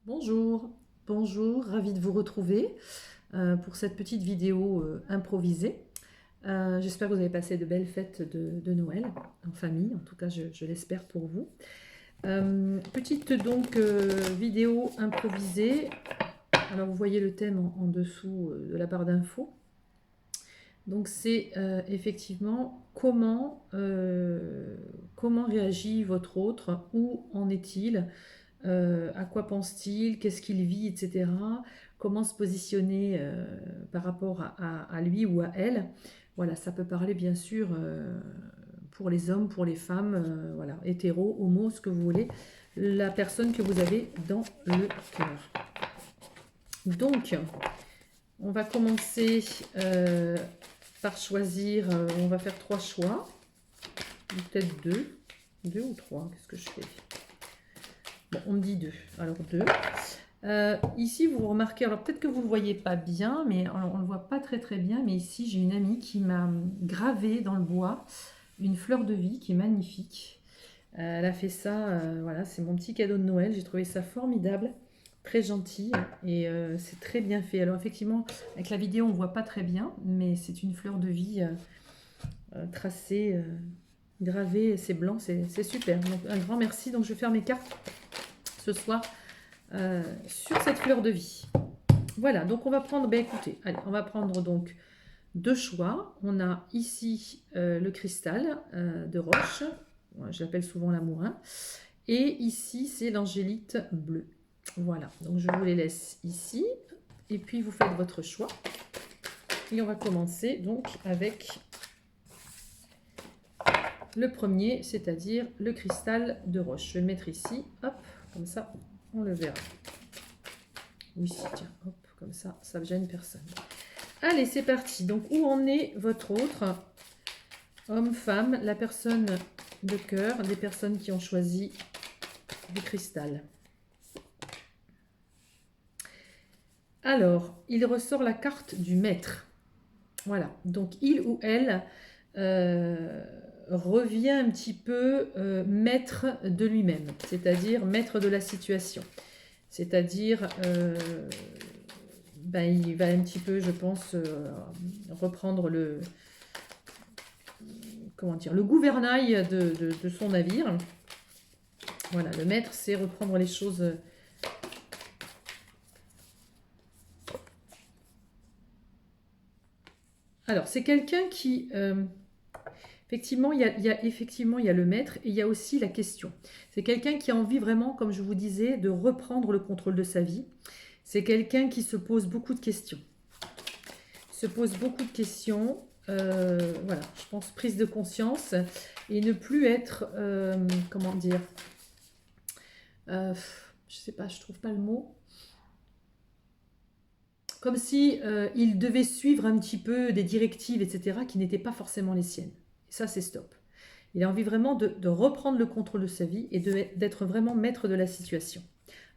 Bonjour, bonjour, ravie de vous retrouver pour cette petite vidéo improvisée. J'espère que vous avez passé de belles fêtes de Noël en famille, en tout cas je l'espère pour vous. Petite donc vidéo improvisée. Alors vous voyez le thème en dessous de la barre d'infos. Donc c'est effectivement comment réagit votre autre, où en est-il, à quoi pense-t-il, qu'est-ce qu'il vit, etc. Comment se positionner par rapport à lui ou à elle. Voilà, ça peut parler bien sûr pour les hommes, pour les femmes, voilà, hétéro, homo, ce que vous voulez, la personne que vous avez dans le cœur. Donc, on va commencer par choisir, on va faire 3 choix, peut-être 2 ou 3, qu'est-ce que je fais? Bon, on me dit 2, alors 2. Ici, vous remarquez, alors peut-être que vous ne le voyez pas bien, mais on ne le voit pas très très bien, mais ici, j'ai une amie qui m'a gravé dans le bois une fleur de vie qui est magnifique. Elle a fait ça, voilà, c'est mon petit cadeau de Noël, j'ai trouvé ça formidable, très gentil, et c'est très bien fait. Alors effectivement, avec la vidéo, on ne voit pas très bien, mais c'est une fleur de vie tracée, gravée, c'est blanc, c'est super. Donc un grand merci, donc je vais faire mes cartes ce soir sur cette fleur de vie. Voilà, donc on va prendre, ben écoutez, allez, on va prendre donc 2 choix. On a ici le cristal de roche, je l'appelle souvent l'amourin, et ici c'est l'angélite bleue. Voilà, donc je vous les laisse ici, et puis vous faites votre choix. Et on va commencer donc avec le premier, c'est-à-dire le cristal de roche. Je vais le mettre ici, hop, comme ça, on le verra. Oui, tiens, hop, comme ça, ça ne gêne personne. Allez, c'est parti. Donc, où en est votre autre? Homme, femme, la personne de cœur, des personnes qui ont choisi du cristal. Alors, il ressort la carte du maître. Voilà. Donc, il ou elle revient un petit peu maître de lui-même, c'est-à-dire maître de la situation. C'est-à-dire, ben, il va un petit peu, je pense, reprendre le, comment dire, le gouvernail de son navire. Voilà, le maître, c'est reprendre les choses. Alors, c'est quelqu'un qui... effectivement, il y a le maître et il y a aussi la question. C'est quelqu'un qui a envie vraiment, comme je vous disais, de reprendre le contrôle de sa vie. C'est quelqu'un qui se pose beaucoup de questions. Voilà, je pense prise de conscience et ne plus être, comment dire, je sais pas, je trouve pas le mot. Comme si il devait suivre un petit peu des directives, etc., qui n'étaient pas forcément les siennes. Et ça, c'est stop. Il a envie vraiment de reprendre le contrôle de sa vie et d'être vraiment maître de la situation.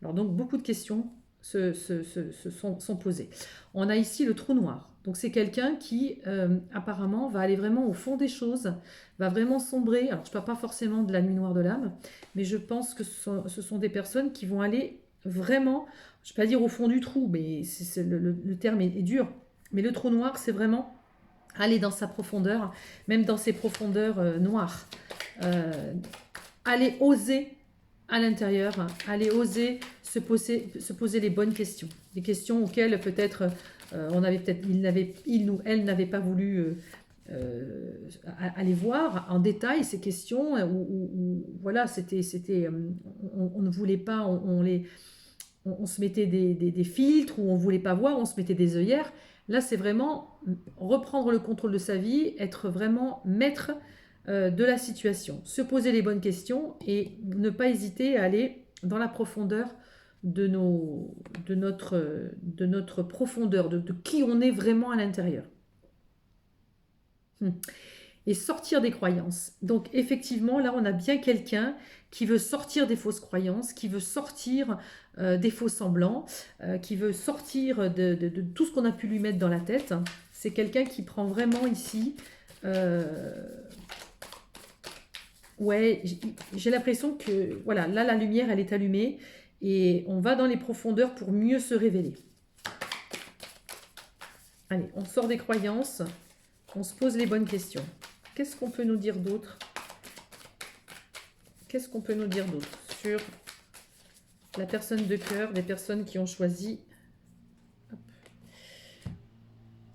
Alors donc, beaucoup de questions sont posées. On a ici le trou noir. Donc c'est quelqu'un qui, apparemment, va aller vraiment au fond des choses, va vraiment sombrer. Alors je ne parle pas forcément de la nuit noire de l'âme, mais je pense que ce sont des personnes qui vont aller vraiment, je ne vais pas dire au fond du trou, mais le terme est dur. Mais le trou noir, c'est vraiment aller dans sa profondeur, même dans ses profondeurs noires. Aller oser à l'intérieur, aller oser se poser les bonnes questions. Des questions auxquelles peut-être il ou elle n'avait pas voulu aller voir en détail ces questions où voilà, on ne voulait pas, on se mettait des filtres, ou on ne voulait pas voir, on se mettait des œillères. Là, c'est vraiment reprendre le contrôle de sa vie, être vraiment maître de la situation, se poser les bonnes questions et ne pas hésiter à aller dans la profondeur de notre profondeur, de qui on est vraiment à l'intérieur. Et sortir des croyances. Donc effectivement, là, on a bien quelqu'un qui veut sortir des fausses croyances, qui veut sortir des faux semblants, qui veut sortir de tout ce qu'on a pu lui mettre dans la tête. C'est quelqu'un qui prend vraiment ici... ouais, j'ai l'impression que, voilà, là, la lumière, elle est allumée Et on va dans les profondeurs pour mieux se révéler. Allez, on sort des croyances, on se pose les bonnes questions. Qu'est-ce qu'on peut nous dire d'autre? Qu'est-ce qu'on peut nous dire d'autre sur la personne de cœur, des personnes qui ont choisi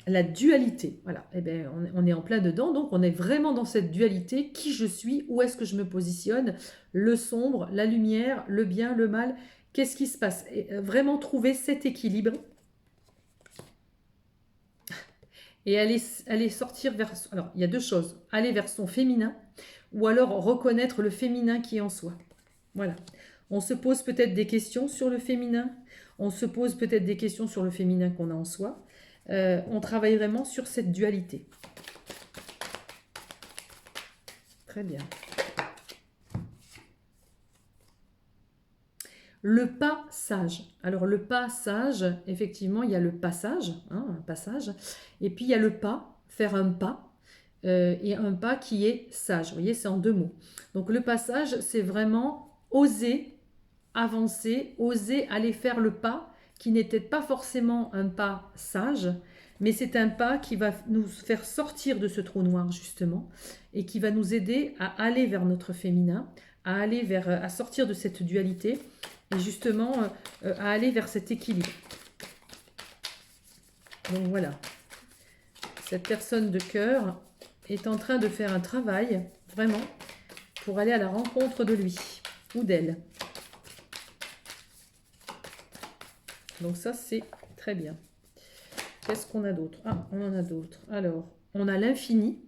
la dualité? Voilà, eh bien, on est en plein dedans, donc on est vraiment dans cette dualité. Qui je suis? Où est-ce que je me positionne? Le sombre, la lumière, le bien, le mal. Qu'est-ce qui se passe? Et vraiment trouver cet équilibre. Et aller sortir vers... Alors, il y a deux choses. Aller vers son féminin ou alors reconnaître le féminin qui est en soi. Voilà. On se pose peut-être des questions sur le féminin. On se pose peut-être des questions sur le féminin qu'on a en soi. On travaille vraiment sur cette dualité. Très bien. Le pas sage. Alors le pas sage, effectivement, il y a le passage, hein, un passage, et puis il y a le pas, faire un pas, et un pas qui est sage. Vous voyez, c'est en deux mots. Donc le passage, c'est vraiment oser avancer, oser aller faire le pas qui n'était pas forcément un pas sage, mais c'est un pas qui va nous faire sortir de ce trou noir justement et qui va nous aider à aller vers notre féminin, à sortir de cette dualité et justement à aller vers cet équilibre. Donc voilà, cette personne de cœur est en train de faire un travail vraiment pour aller à la rencontre de lui ou d'elle. Donc ça, c'est très bien. Qu'est-ce qu'on a d'autre? Ah, on en a d'autres. Alors, on a l'infini.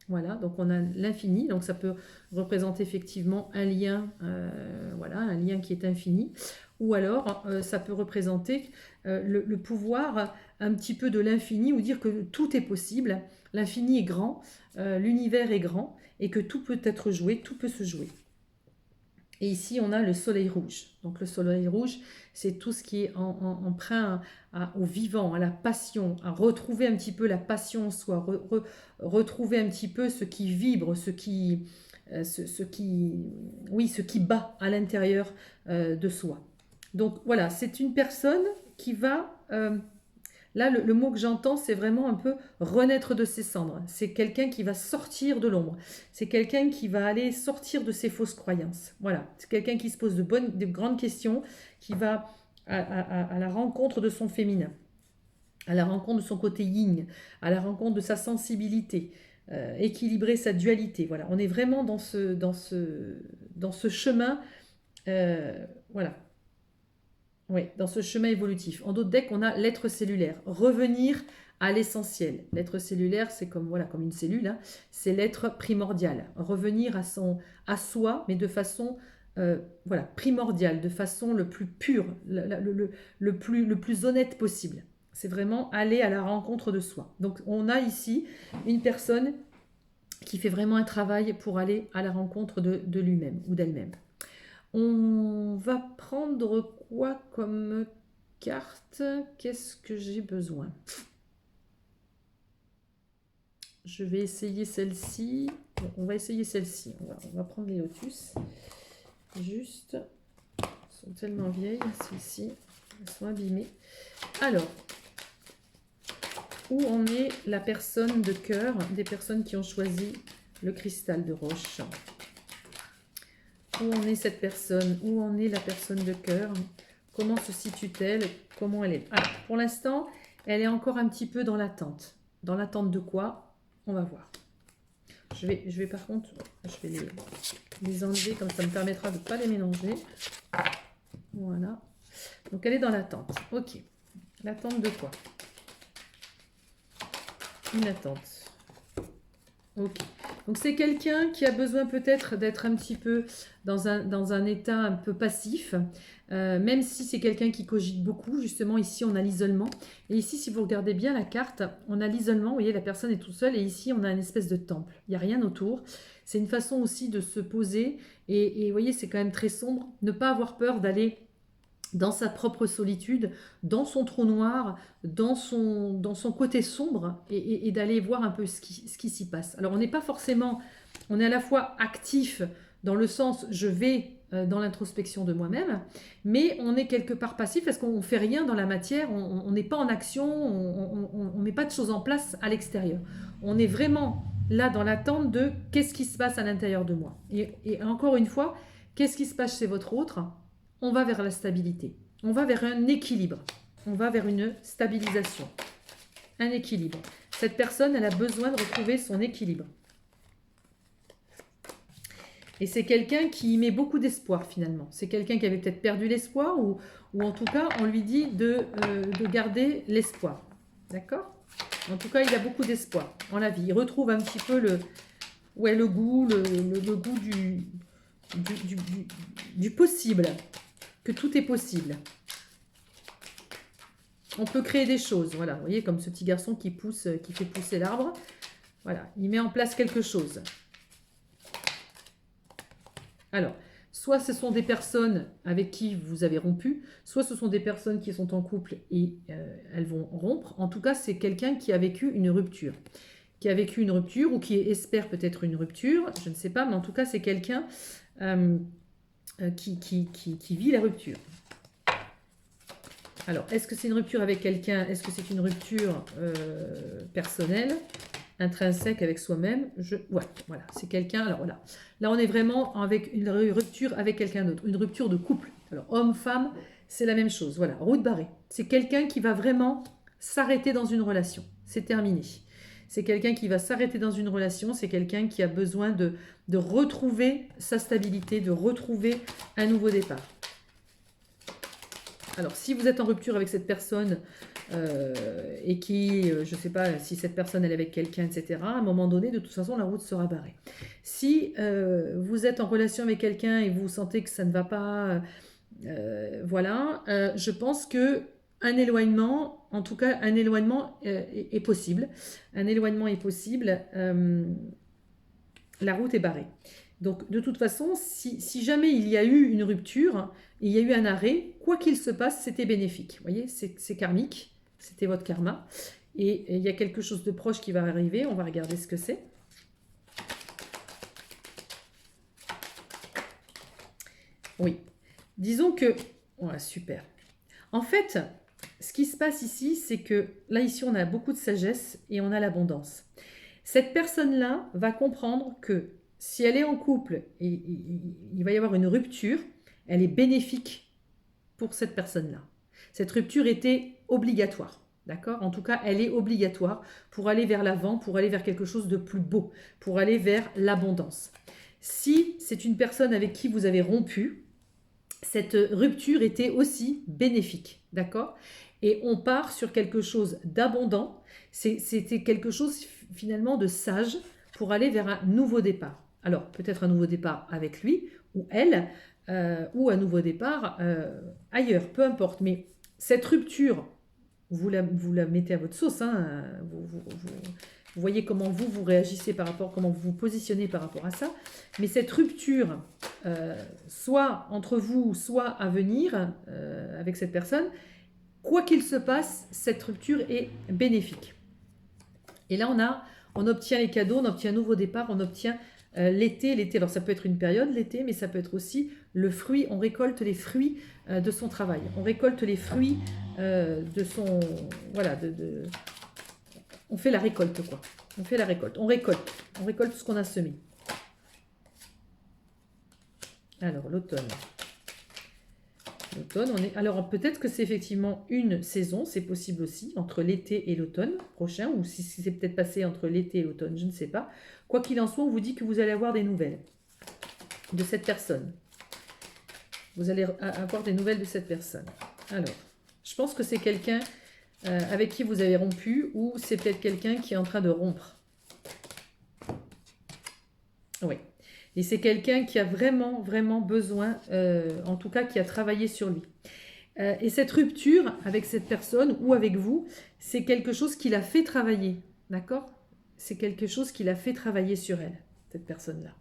Voilà, donc on a l'infini. Donc ça peut représenter effectivement un lien, voilà, un lien qui est infini. Ou alors, ça peut représenter le pouvoir un petit peu de l'infini ou dire que tout est possible. L'infini est grand, l'univers est grand et que tout peut être joué, tout peut se jouer. Et ici, on a le soleil rouge. Donc le soleil rouge, c'est tout ce qui est emprunt au vivant, à la passion, à retrouver un petit peu la passion en soi, retrouver un petit peu ce qui vibre, ce qui bat à l'intérieur de soi. Donc voilà, c'est une personne qui va... Là, le mot que j'entends, c'est vraiment un peu renaître de ses cendres. C'est quelqu'un qui va sortir de l'ombre. C'est quelqu'un qui va aller sortir de ses fausses croyances. Voilà, c'est quelqu'un qui se pose de grandes questions, qui va à la rencontre de son féminin, à la rencontre de son côté yin, à la rencontre de sa sensibilité, équilibrer sa dualité. Voilà, on est vraiment dans ce chemin. Voilà. Oui, dans ce chemin évolutif. En d'autres decks, on a l'être cellulaire. Revenir à l'essentiel. L'être cellulaire, c'est comme, voilà, comme une cellule. Hein. C'est l'être primordial. Revenir à soi, mais de façon voilà, primordiale, de façon le plus pure, le plus honnête possible. C'est vraiment aller à la rencontre de soi. Donc, on a ici une personne qui fait vraiment un travail pour aller à la rencontre de lui-même ou d'elle-même. On va prendre quoi comme carte? Qu'est-ce que j'ai besoin? Je vais essayer celle-ci. Bon, on va essayer celle-ci. On va prendre les lotus. Juste. Elles sont tellement vieilles, celles-ci. Elles sont abîmées. Alors, où en est la personne de cœur des personnes qui ont choisi le cristal de roche? Où en est cette personne? Où en est la personne de cœur? Comment se situe-t-elle? Comment elle est? Alors, pour l'instant, elle est encore un petit peu dans l'attente. Dans l'attente de quoi? On va voir. Je vais par contre, je vais les enlever, comme ça me permettra de ne pas les mélanger. Voilà. Donc, elle est dans l'attente. Ok. L'attente de quoi? Une attente. Ok. Donc c'est quelqu'un qui a besoin peut-être d'être un petit peu dans un état un peu passif, même si c'est quelqu'un qui cogite beaucoup. Justement, ici, on a l'isolement. Et ici, si vous regardez bien la carte, on a l'isolement. Vous voyez, la personne est toute seule. Et ici, on a une espèce de temple. Il n'y a rien autour. C'est une façon aussi de se poser. Et vous voyez, c'est quand même très sombre. Ne pas avoir peur d'aller dans sa propre solitude, dans son trou noir, dans son côté sombre, et d'aller voir un peu ce qui s'y passe. Alors on n'est pas forcément, on est à la fois actif dans le sens je vais dans l'introspection de moi-même, mais on est quelque part passif parce qu'on ne fait rien dans la matière, on n'est pas en action, on ne met pas de choses en place à l'extérieur. On est vraiment là dans l'attente de qu'est-ce qui se passe à l'intérieur de moi. Et encore une fois, qu'est-ce qui se passe chez votre autre? On va vers la stabilité, on va vers un équilibre, on va vers une stabilisation, un équilibre. Cette personne, elle a besoin de retrouver son équilibre. Et c'est quelqu'un qui y met beaucoup d'espoir finalement. C'est quelqu'un qui avait peut-être perdu l'espoir ou en tout cas, on lui dit de garder l'espoir. D'accord? En tout cas, il a beaucoup d'espoir en la vie. Il retrouve un petit peu le goût, le goût du possible. Que tout est possible. On peut créer des choses. Voilà, vous voyez, comme ce petit garçon qui fait pousser l'arbre. Voilà, il met en place quelque chose. Alors, soit ce sont des personnes avec qui vous avez rompu, soit ce sont des personnes qui sont en couple et elles vont rompre. En tout cas, c'est quelqu'un qui a vécu une rupture. Qui a vécu une rupture ou qui espère peut-être une rupture, je ne sais pas, mais en tout cas, c'est quelqu'un qui vit la rupture. Alors, est-ce que c'est une rupture avec quelqu'un? Est-ce que c'est une rupture personnelle, intrinsèque avec soi-même? Ouais, voilà, c'est quelqu'un. Alors voilà, là on est vraiment avec une rupture avec quelqu'un d'autre, une rupture de couple. Alors homme, femme, c'est la même chose. Voilà, route barrée. C'est quelqu'un qui va vraiment s'arrêter dans une relation. C'est terminé. C'est quelqu'un qui va s'arrêter dans une relation. C'est quelqu'un qui a besoin de retrouver sa stabilité, de retrouver un nouveau départ. Alors, si vous êtes en rupture avec cette personne et qui, je ne sais pas si cette personne elle est avec quelqu'un, etc., à un moment donné, de toute façon, la route sera barrée. Si vous êtes en relation avec quelqu'un et vous sentez que ça ne va pas, voilà, je pense que un éloignement, en tout cas, un éloignement est possible. Un éloignement est possible. La route est barrée. Donc, de toute façon, si jamais il y a eu une rupture, il y a eu un arrêt, quoi qu'il se passe, c'était bénéfique. Vous voyez, c'est karmique, c'était votre karma. Et il y a quelque chose de proche qui va arriver, on va regarder ce que c'est. Oui, disons que... Voilà, super. En fait, ce qui se passe ici, c'est que là, ici, on a beaucoup de sagesse et on a l'abondance. Cette personne-là va comprendre que si elle est en couple et il va y avoir une rupture, elle est bénéfique pour cette personne-là. Cette rupture était obligatoire, d'accord? En tout cas, elle est obligatoire pour aller vers l'avant, pour aller vers quelque chose de plus beau, pour aller vers l'abondance. Si c'est une personne avec qui vous avez rompu, cette rupture était aussi bénéfique, d'accord? Et on part sur quelque chose d'abondant. C'était quelque chose finalement de sage pour aller vers un nouveau départ. Alors, peut-être un nouveau départ avec lui ou elle, ou un nouveau départ ailleurs, peu importe. Mais cette rupture, vous la mettez à votre sauce. Hein, vous voyez comment vous réagissez par rapport, comment vous vous positionnez par rapport à ça. Mais cette rupture, soit entre vous, soit à venir avec cette personne, quoi qu'il se passe, cette rupture est bénéfique. Et là, on obtient les cadeaux, on obtient un nouveau départ, on obtient l'été. Alors ça peut être une période, l'été, mais ça peut être aussi le fruit. On récolte les fruits de son travail. On récolte les fruits de son... Voilà, on fait la récolte, quoi. On fait la récolte. On récolte ce qu'on a semé. Alors, l'automne. L'automne, alors peut-être que c'est effectivement une saison, c'est possible aussi, entre l'été et l'automne prochain, ou si c'est peut-être passé entre l'été et l'automne, je ne sais pas. Quoi qu'il en soit, on vous dit que vous allez avoir des nouvelles de cette personne. Vous allez avoir des nouvelles de cette personne. Alors, je pense que c'est quelqu'un avec qui vous avez rompu, ou c'est peut-être quelqu'un qui est en train de rompre. Oui. Et c'est quelqu'un qui a vraiment, vraiment besoin, en tout cas qui a travaillé sur lui. Et cette rupture avec cette personne ou avec vous, c'est quelque chose qui l'a fait travailler. D'accord? C'est quelque chose qui l'a fait travailler sur elle, cette personne-là.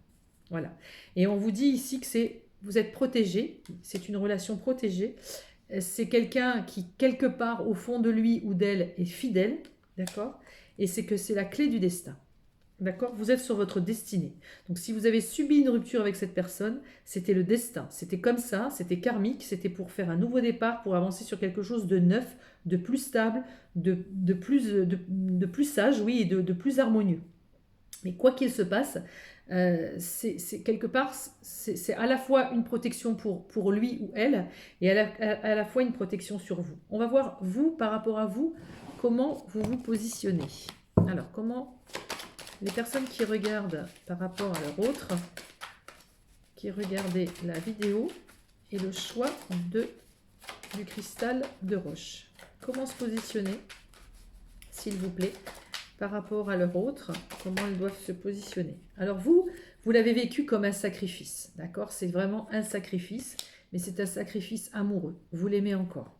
Voilà. Et on vous dit ici que vous êtes protégé, c'est une relation protégée. C'est quelqu'un qui, quelque part, au fond de lui ou d'elle, est fidèle. D'accord? Et c'est que c'est la clé du destin. D'accord? Vous êtes sur votre destinée. Donc si vous avez subi une rupture avec cette personne, c'était le destin. C'était comme ça, c'était karmique, c'était pour faire un nouveau départ, pour avancer sur quelque chose de neuf, de plus stable, de plus sage, oui, et de plus harmonieux. Mais quoi qu'il se passe, c'est quelque part, c'est à la fois une protection pour lui ou elle, et à la fois une protection sur vous. On va voir, vous, par rapport à vous, comment vous vous positionnez. Alors, comment les personnes qui regardent par rapport à leur autre, qui regardaient la vidéo, et le choix du cristal de roche. Comment se positionner, s'il vous plaît, par rapport à leur autre, comment elles doivent se positionner. Alors vous l'avez vécu comme un sacrifice, d'accord? C'est vraiment un sacrifice, mais c'est un sacrifice amoureux. Vous l'aimez encore,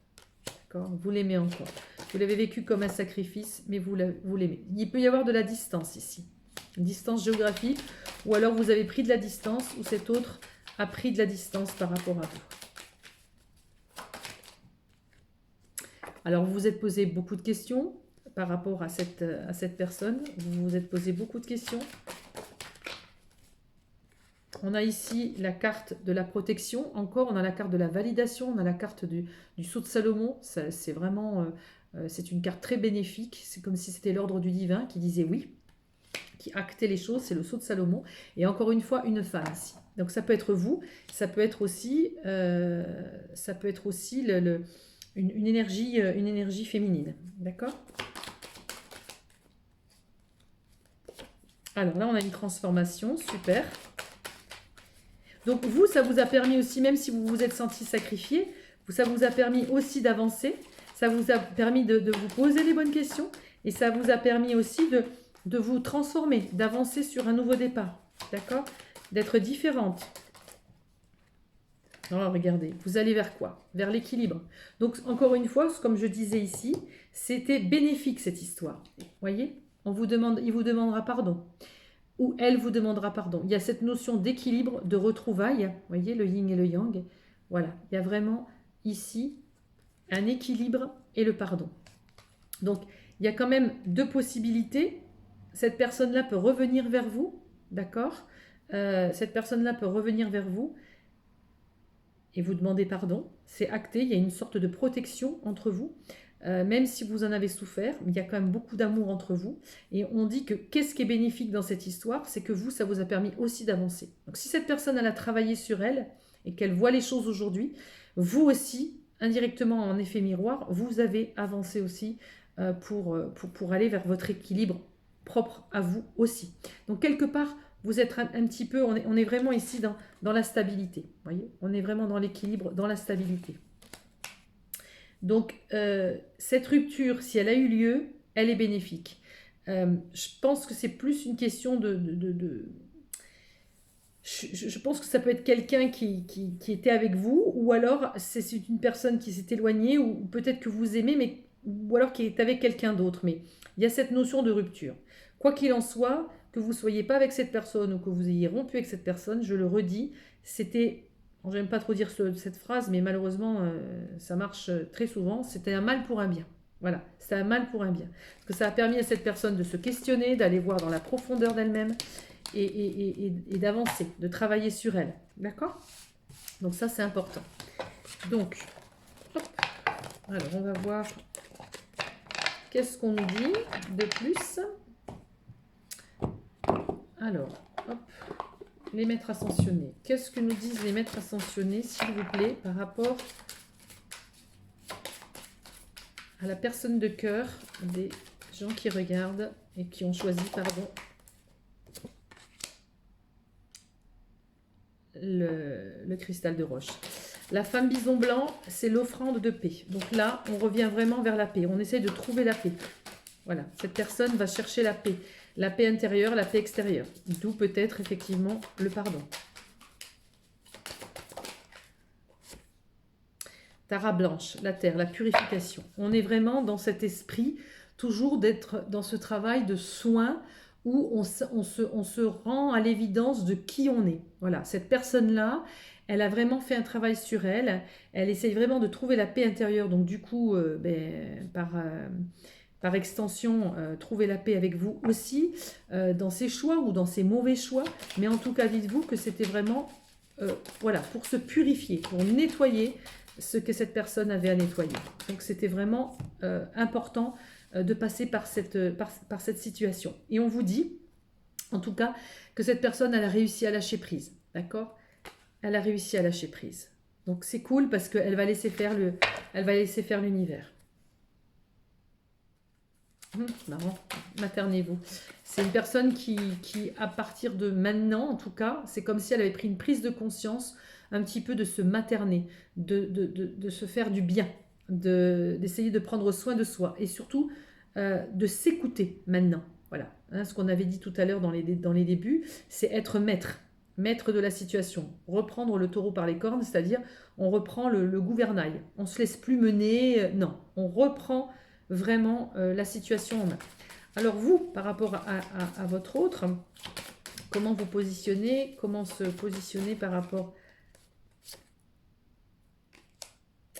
d'accord? Vous l'aimez encore. Vous l'avez vécu comme un sacrifice, mais vous l'aimez. Il peut y avoir de la distance ici, une distance géographique, ou alors vous avez pris de la distance, ou cet autre a pris de la distance par rapport à vous. Alors vous vous êtes posé beaucoup de questions par rapport à cette personne. Vous vous êtes posé beaucoup de questions. On a ici la carte de la protection. Encore, on a la carte de la validation. On a la carte du sceau de Salomon. C'est vraiment... c'est une carte très bénéfique. C'est comme si c'était l'ordre du divin qui disait oui, qui actait les choses. C'est le sceau de Salomon. Et encore une fois, une femme ici. Donc ça peut être vous. Ça peut être aussi, une énergie féminine. D'accord ? Alors là, on a une transformation, super. Donc vous, ça vous a permis aussi, même si vous vous êtes senti sacrifié, ça vous a permis aussi d'avancer, ça vous a permis de vous poser les bonnes questions, et ça vous a permis aussi de vous transformer, d'avancer sur un nouveau départ, d'accord? D'être différente. Alors regardez, vous allez vers quoi? Vers l'équilibre. Donc encore une fois, comme je disais ici, c'était bénéfique cette histoire. Vous voyez? Il vous demandera pardon. Ou elle vous demandera pardon. Il y a cette notion d'équilibre, de retrouvailles. Vous voyez, le yin et le yang. Voilà, il y a vraiment ici un équilibre et le pardon. Donc, il y a quand même deux possibilités. Cette personne-là peut revenir vers vous, d'accord? Cette personne-là peut revenir vers vous et vous demander pardon. C'est acté, il y a une sorte de protection entre vous. Même si vous en avez souffert, il y a quand même beaucoup d'amour entre vous. Et on dit que qu'est-ce qui est bénéfique dans cette histoire? C'est que vous, ça vous a permis aussi d'avancer. Donc si cette personne, elle a travaillé sur elle et qu'elle voit les choses aujourd'hui, vous aussi, indirectement en effet miroir, vous avez avancé aussi pour aller vers votre équilibre propre à vous aussi. Donc quelque part, vous êtes un petit peu, on est vraiment ici dans la stabilité. Voyez, on est vraiment dans l'équilibre, dans la stabilité. Donc, cette rupture, si elle a eu lieu, elle est bénéfique. Je pense que c'est plus une question je pense que ça peut être quelqu'un qui était avec vous, ou alors c'est une personne qui s'est éloignée, ou peut-être que vous aimez, ou alors qui est avec quelqu'un d'autre. Mais il y a cette notion de rupture. Quoi qu'il en soit, que vous ne soyez pas avec cette personne ou que vous ayez rompu avec cette personne, je le redis, c'était... J'aime pas trop dire cette phrase, mais malheureusement, ça marche très souvent. C'était un mal pour un bien. Voilà, c'était un mal pour un bien. Parce que ça a permis à cette personne de se questionner, d'aller voir dans la profondeur d'elle-même et d'avancer, de travailler sur elle. D'accord? Donc ça, c'est important. Donc, hop. Alors, on va voir qu'est-ce qu'on nous dit de plus. Alors, hop. Les maîtres ascensionnés. Qu'est-ce que nous disent les maîtres ascensionnés, s'il vous plaît, par rapport à la personne de cœur des gens qui regardent et qui ont choisi, pardon, le cristal de roche. La femme bison blanc, c'est l'offrande de paix. Donc là, on revient vraiment vers la paix. On essaie de trouver la paix. Voilà, cette personne va chercher la paix. La paix intérieure, la paix extérieure. D'où peut-être effectivement le pardon. Tara blanche, la terre, la purification. On est vraiment dans cet esprit, toujours d'être dans ce travail de soin où on se rend à l'évidence de qui on est. Voilà, cette personne-là, elle a vraiment fait un travail sur elle. Elle essaye vraiment de trouver la paix intérieure. Donc du coup, par extension, trouver la paix avec vous aussi, dans ses choix ou dans ses mauvais choix. Mais en tout cas, dites-vous que c'était vraiment, voilà, pour se purifier, pour nettoyer ce que cette personne avait à nettoyer. Donc, c'était vraiment important de passer par cette situation. Et on vous dit, en tout cas, que cette personne, elle a réussi à lâcher prise. D'accord? Elle a réussi à lâcher prise. Donc, c'est cool parce qu'elle va laisser faire l'univers. Marrant, maternez-vous. C'est une personne qui, à partir de maintenant, en tout cas, c'est comme si elle avait pris une prise de conscience un petit peu de se materner, de se faire du bien, d'essayer de prendre soin de soi et surtout de s'écouter maintenant. Voilà, hein, ce qu'on avait dit tout à l'heure dans les débuts, c'est être maître de la situation, reprendre le taureau par les cornes, c'est-à-dire on reprend le gouvernail, on ne se laisse plus mener, non, on reprend vraiment la situation en main. Alors vous, par rapport à votre autre, comment vous positionnez, comment se positionner par rapport...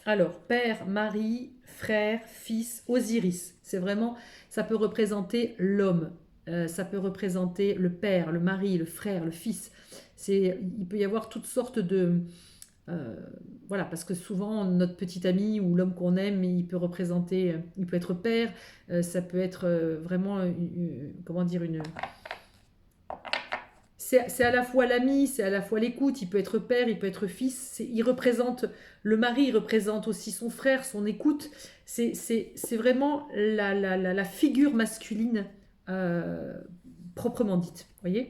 Alors, père, mari, frère, fils, Osiris, c'est vraiment, ça peut représenter l'homme, ça peut représenter le père, le mari, le frère, le fils. Il peut y avoir toutes sortes de... voilà, parce que souvent notre petit ami ou l'homme qu'on aime, il peut représenter, il peut être père, ça peut être vraiment, comment dire, c'est à la fois l'ami, c'est à la fois l'écoute, il peut être père, il peut être fils, il représente le mari, il représente aussi son frère, son écoute, c'est vraiment la figure masculine proprement dite, vous voyez?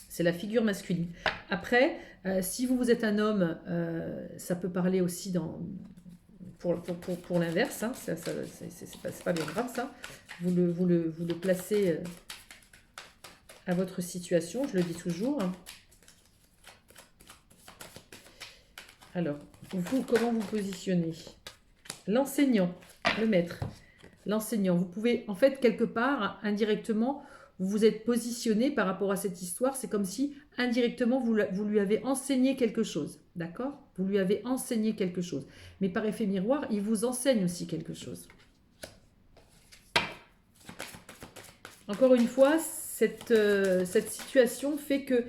C'est la figure masculine. Après, si vous êtes un homme, ça peut parler aussi pour l'inverse. Hein, c'est pas bien grave ça. Vous le placez à votre situation, je le dis toujours. Alors, vous, comment vous positionnez? L'enseignant, le maître, l'enseignant. Vous pouvez, en fait, quelque part, indirectement, vous vous êtes positionné par rapport à cette histoire. C'est comme si, indirectement, vous lui avez enseigné quelque chose. D'accord? Vous lui avez enseigné quelque chose. Mais par effet miroir, il vous enseigne aussi quelque chose. Encore une fois, cette situation fait que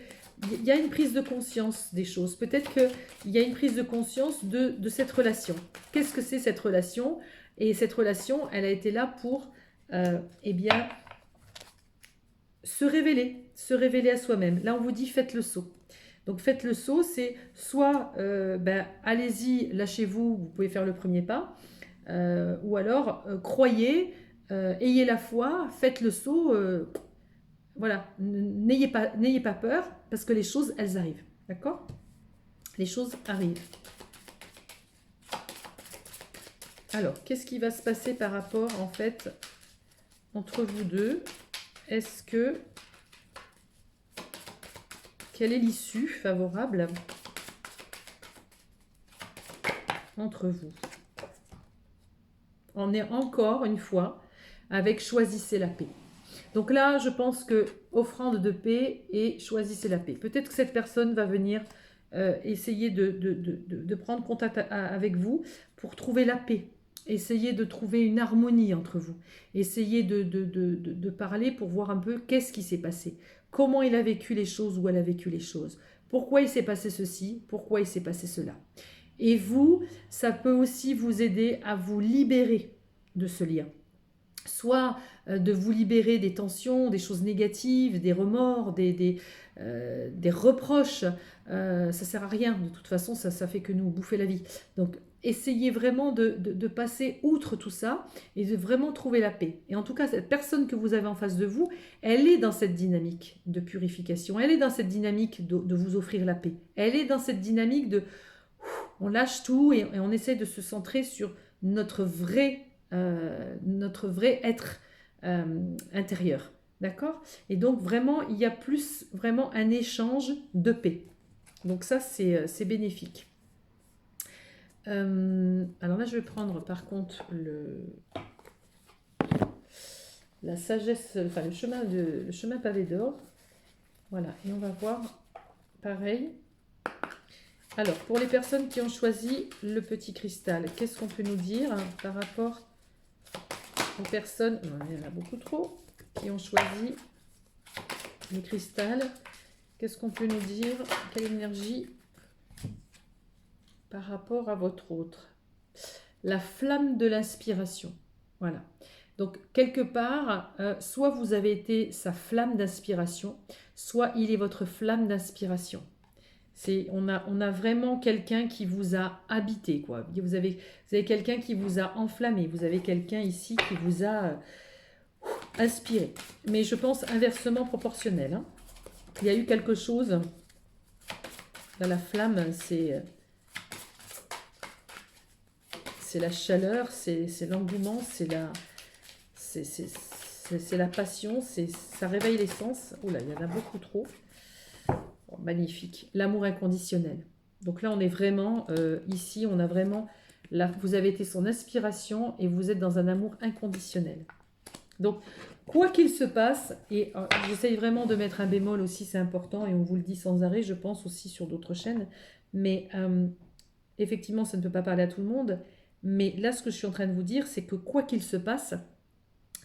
il y a une prise de conscience des choses. Peut-être qu'il y a une prise de conscience de cette relation. Qu'est-ce que c'est cette relation? Et cette relation, elle a été là pour, eh bien, se révéler à soi-même. Là, on vous dit, faites le saut. Donc, faites le saut, c'est soit, allez-y, lâchez-vous, vous pouvez faire le premier pas, ou alors, croyez, ayez la foi, faites le saut, voilà, n'ayez pas peur, parce que les choses, elles arrivent. D'accord? Les choses arrivent. Alors, qu'est-ce qui va se passer par rapport, en fait, entre vous deux? Est-ce que... Quelle est l'issue favorable entre vous? On est encore, une fois, avec choisissez la paix. Donc là, je pense que offrande de paix et choisissez la paix. Peut-être que cette personne va venir essayer de prendre contact avec vous pour trouver la paix. Essayez de trouver une harmonie entre vous. Essayez de parler pour voir un peu qu'est-ce qui s'est passé. Comment il a vécu les choses ou elle a vécu les choses. Pourquoi il s'est passé ceci, pourquoi il s'est passé cela. Et vous, ça peut aussi vous aider à vous libérer de ce lien. Soit de vous libérer des tensions, des choses négatives, des remords, des reproches. Ça sert à rien, de toute façon, ça fait que nous bouffer la vie. Donc, essayez vraiment de passer outre tout ça et de vraiment trouver la paix. Et en tout cas, cette personne que vous avez en face de vous, elle est dans cette dynamique de purification. Elle est dans cette dynamique de vous offrir la paix. Elle est dans cette dynamique de... On lâche tout et on essaie de se centrer sur notre vrai être intérieur. D'accord? Et donc, vraiment, il y a plus vraiment un échange de paix. Donc ça, c'est bénéfique. Alors là, je vais prendre, par contre, la sagesse, enfin, le chemin pavé d'or. Voilà, et on va voir, pareil. Alors, pour les personnes qui ont choisi le petit cristal, qu'est-ce qu'on peut nous dire par rapport aux personnes, non, il y en a beaucoup trop, qui ont choisi le cristal. Qu'est-ce qu'on peut nous dire? Quelle énergie par rapport à votre autre? La flamme de l'inspiration. Voilà. Donc, quelque part, soit vous avez été sa flamme d'inspiration, soit il est votre flamme d'inspiration. On a vraiment quelqu'un qui vous a habité, quoi. Vous avez quelqu'un qui vous a enflammé. Vous avez quelqu'un ici qui vous a inspiré. Mais je pense inversement proportionnel. Hein. Il y a eu quelque chose. Là, la flamme, c'est la chaleur, c'est l'engouement, c'est la passion, ça réveille les sens. Oh là, il y en a beaucoup trop. Oh, magnifique. L'amour inconditionnel. Donc là, on est vraiment, ici, on a vraiment, là, vous avez été son inspiration et vous êtes dans un amour inconditionnel. Donc, quoi qu'il se passe, et j'essaye vraiment de mettre un bémol aussi, c'est important, et on vous le dit sans arrêt, je pense aussi sur d'autres chaînes, mais effectivement, ça ne peut pas parler à tout le monde, mais là, ce que je suis en train de vous dire, c'est que quoi qu'il se passe,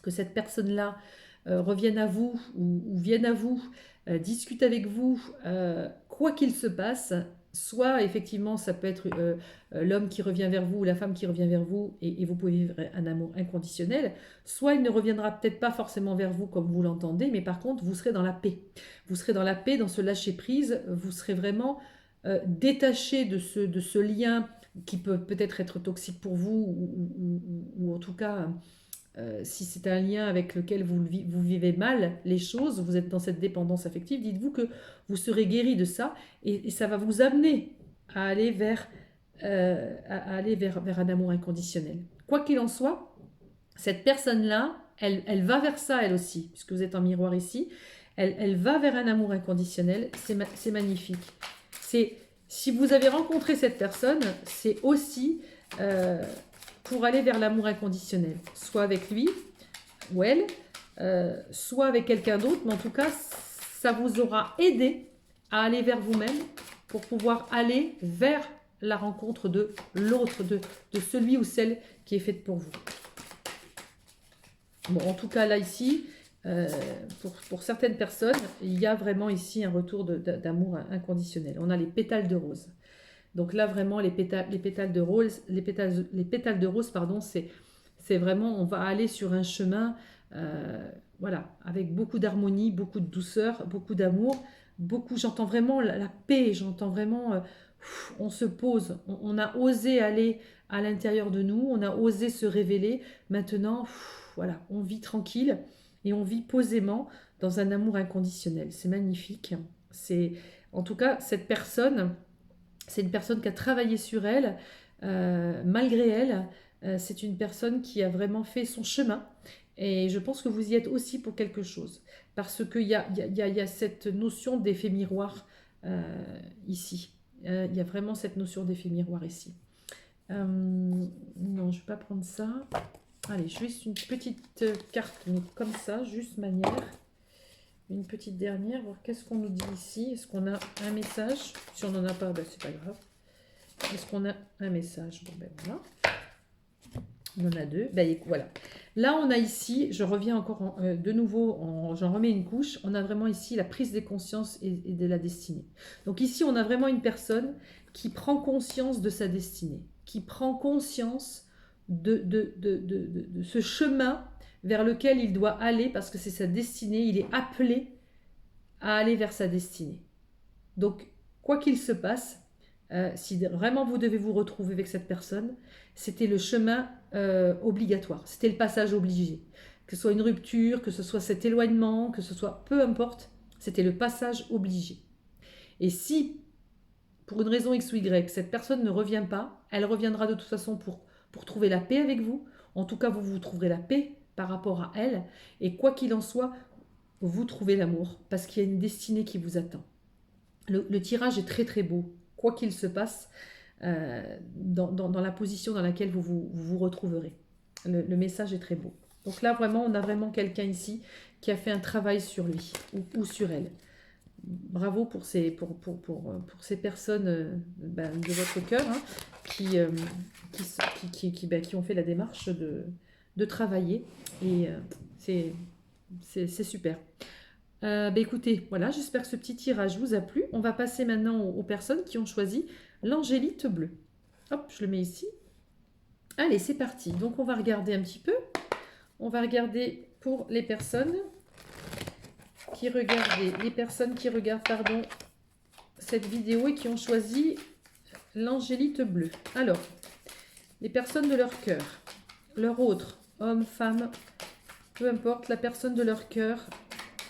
que cette personne-là revienne à vous ou vienne à vous, discute avec vous, quoi qu'il se passe, soit effectivement ça peut être l'homme qui revient vers vous ou la femme qui revient vers vous et vous pouvez vivre un amour inconditionnel, soit il ne reviendra peut-être pas forcément vers vous comme vous l'entendez, mais par contre vous serez dans la paix. Vous serez dans la paix, dans ce lâcher-prise, vous serez vraiment détaché de ce lien qui peut peut-être être toxique pour vous ou en tout cas... si c'est un lien avec lequel vous vivez mal les choses, vous êtes dans cette dépendance affective, dites-vous que vous serez guéri de ça et ça va vous amener à aller vers un amour inconditionnel. Quoi qu'il en soit, cette personne-là, elle va vers ça elle aussi, puisque vous êtes en miroir ici, elle va vers un amour inconditionnel, c'est magnifique. Si vous avez rencontré cette personne, c'est aussi... pour aller vers l'amour inconditionnel, soit avec lui ou elle, soit avec quelqu'un d'autre, mais en tout cas, ça vous aura aidé à aller vers vous-même pour pouvoir aller vers la rencontre de l'autre, de celui ou celle qui est faite pour vous. Bon, en tout cas, là, ici, pour certaines personnes, il y a vraiment ici un retour d'amour inconditionnel. On a les pétales de rose. Donc là, vraiment, les pétales de rose, pardon, c'est vraiment, on va aller sur un chemin, voilà, avec beaucoup d'harmonie, beaucoup de douceur, beaucoup d'amour, j'entends vraiment la paix, j'entends vraiment, on se pose, on a osé aller à l'intérieur de nous, on a osé se révéler. Maintenant, voilà, on vit tranquille et on vit posément dans un amour inconditionnel. C'est magnifique. En tout cas, cette personne... C'est une personne qui a travaillé sur elle, malgré elle. C'est une personne qui a vraiment fait son chemin. Et je pense que vous y êtes aussi pour quelque chose. Parce qu'il y a cette notion d'effet miroir ici. Il y a vraiment cette notion d'effet miroir ici. Non, je ne vais pas prendre ça. Allez, juste une petite carte, mais comme ça, juste manière. Une petite dernière, voir qu'est-ce qu'on nous dit ici. Est-ce qu'on a un message? Si on n'en a pas, ben c'est pas grave. Est-ce qu'on a un message? Bon, ben voilà. On en a deux. Ben voilà. Là, on a ici, je reviens encore de nouveau, j'en remets une couche. On a vraiment ici la prise des consciences et de la destinée. Donc ici, on a vraiment une personne qui prend conscience de sa destinée, qui prend conscience de ce chemin vers lequel il doit aller parce que c'est sa destinée, il est appelé à aller vers sa destinée. Donc, quoi qu'il se passe, si vraiment vous devez vous retrouver avec cette personne, c'était le chemin obligatoire, c'était le passage obligé. Que ce soit une rupture, que ce soit cet éloignement, que ce soit peu importe, c'était le passage obligé. Et si, pour une raison X ou Y, cette personne ne revient pas, elle reviendra de toute façon pour trouver la paix avec vous. En tout cas, vous trouverez la paix par rapport à elle, et quoi qu'il en soit, vous trouvez l'amour, parce qu'il y a une destinée qui vous attend. Le tirage est très très beau, quoi qu'il se passe, dans la position dans laquelle vous retrouverez. Le message est très beau. Donc là, vraiment, on a vraiment quelqu'un ici qui a fait un travail sur lui, ou sur elle. Bravo pour ces personnes de votre cœur, hein, qui ont fait la démarche de travailler. Et c'est super. Écoutez, voilà, j'espère que ce petit tirage vous a plu. On va passer maintenant aux personnes qui ont choisi l'angélite bleue. Hop, je le mets ici. Allez, c'est parti. Donc, on va regarder un petit peu. On va regarder pour les personnes qui regardent, pardon, cette vidéo et qui ont choisi l'angélite bleue. Alors, les personnes de leur cœur, leur autre, homme, femme, peu importe, la personne de leur cœur,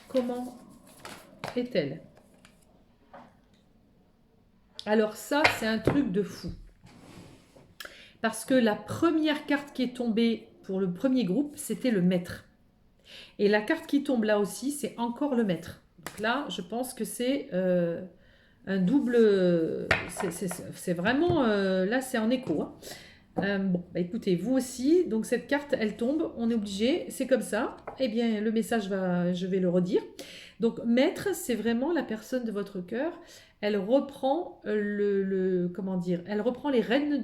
comment est-elle? Alors ça, c'est un truc de fou. Parce que la première carte qui est tombée pour le premier groupe, c'était le maître. Et la carte qui tombe là aussi, c'est encore le maître. Donc là, je pense que c'est un double... C'est vraiment... là, c'est en écho. Hein. Bon, écoutez, vous aussi, donc cette carte, elle tombe, on est obligé, c'est comme ça. Eh bien, le message je vais le redire. Donc, maître, c'est vraiment la personne de votre cœur. Elle reprend comment dire, elle reprend les rênes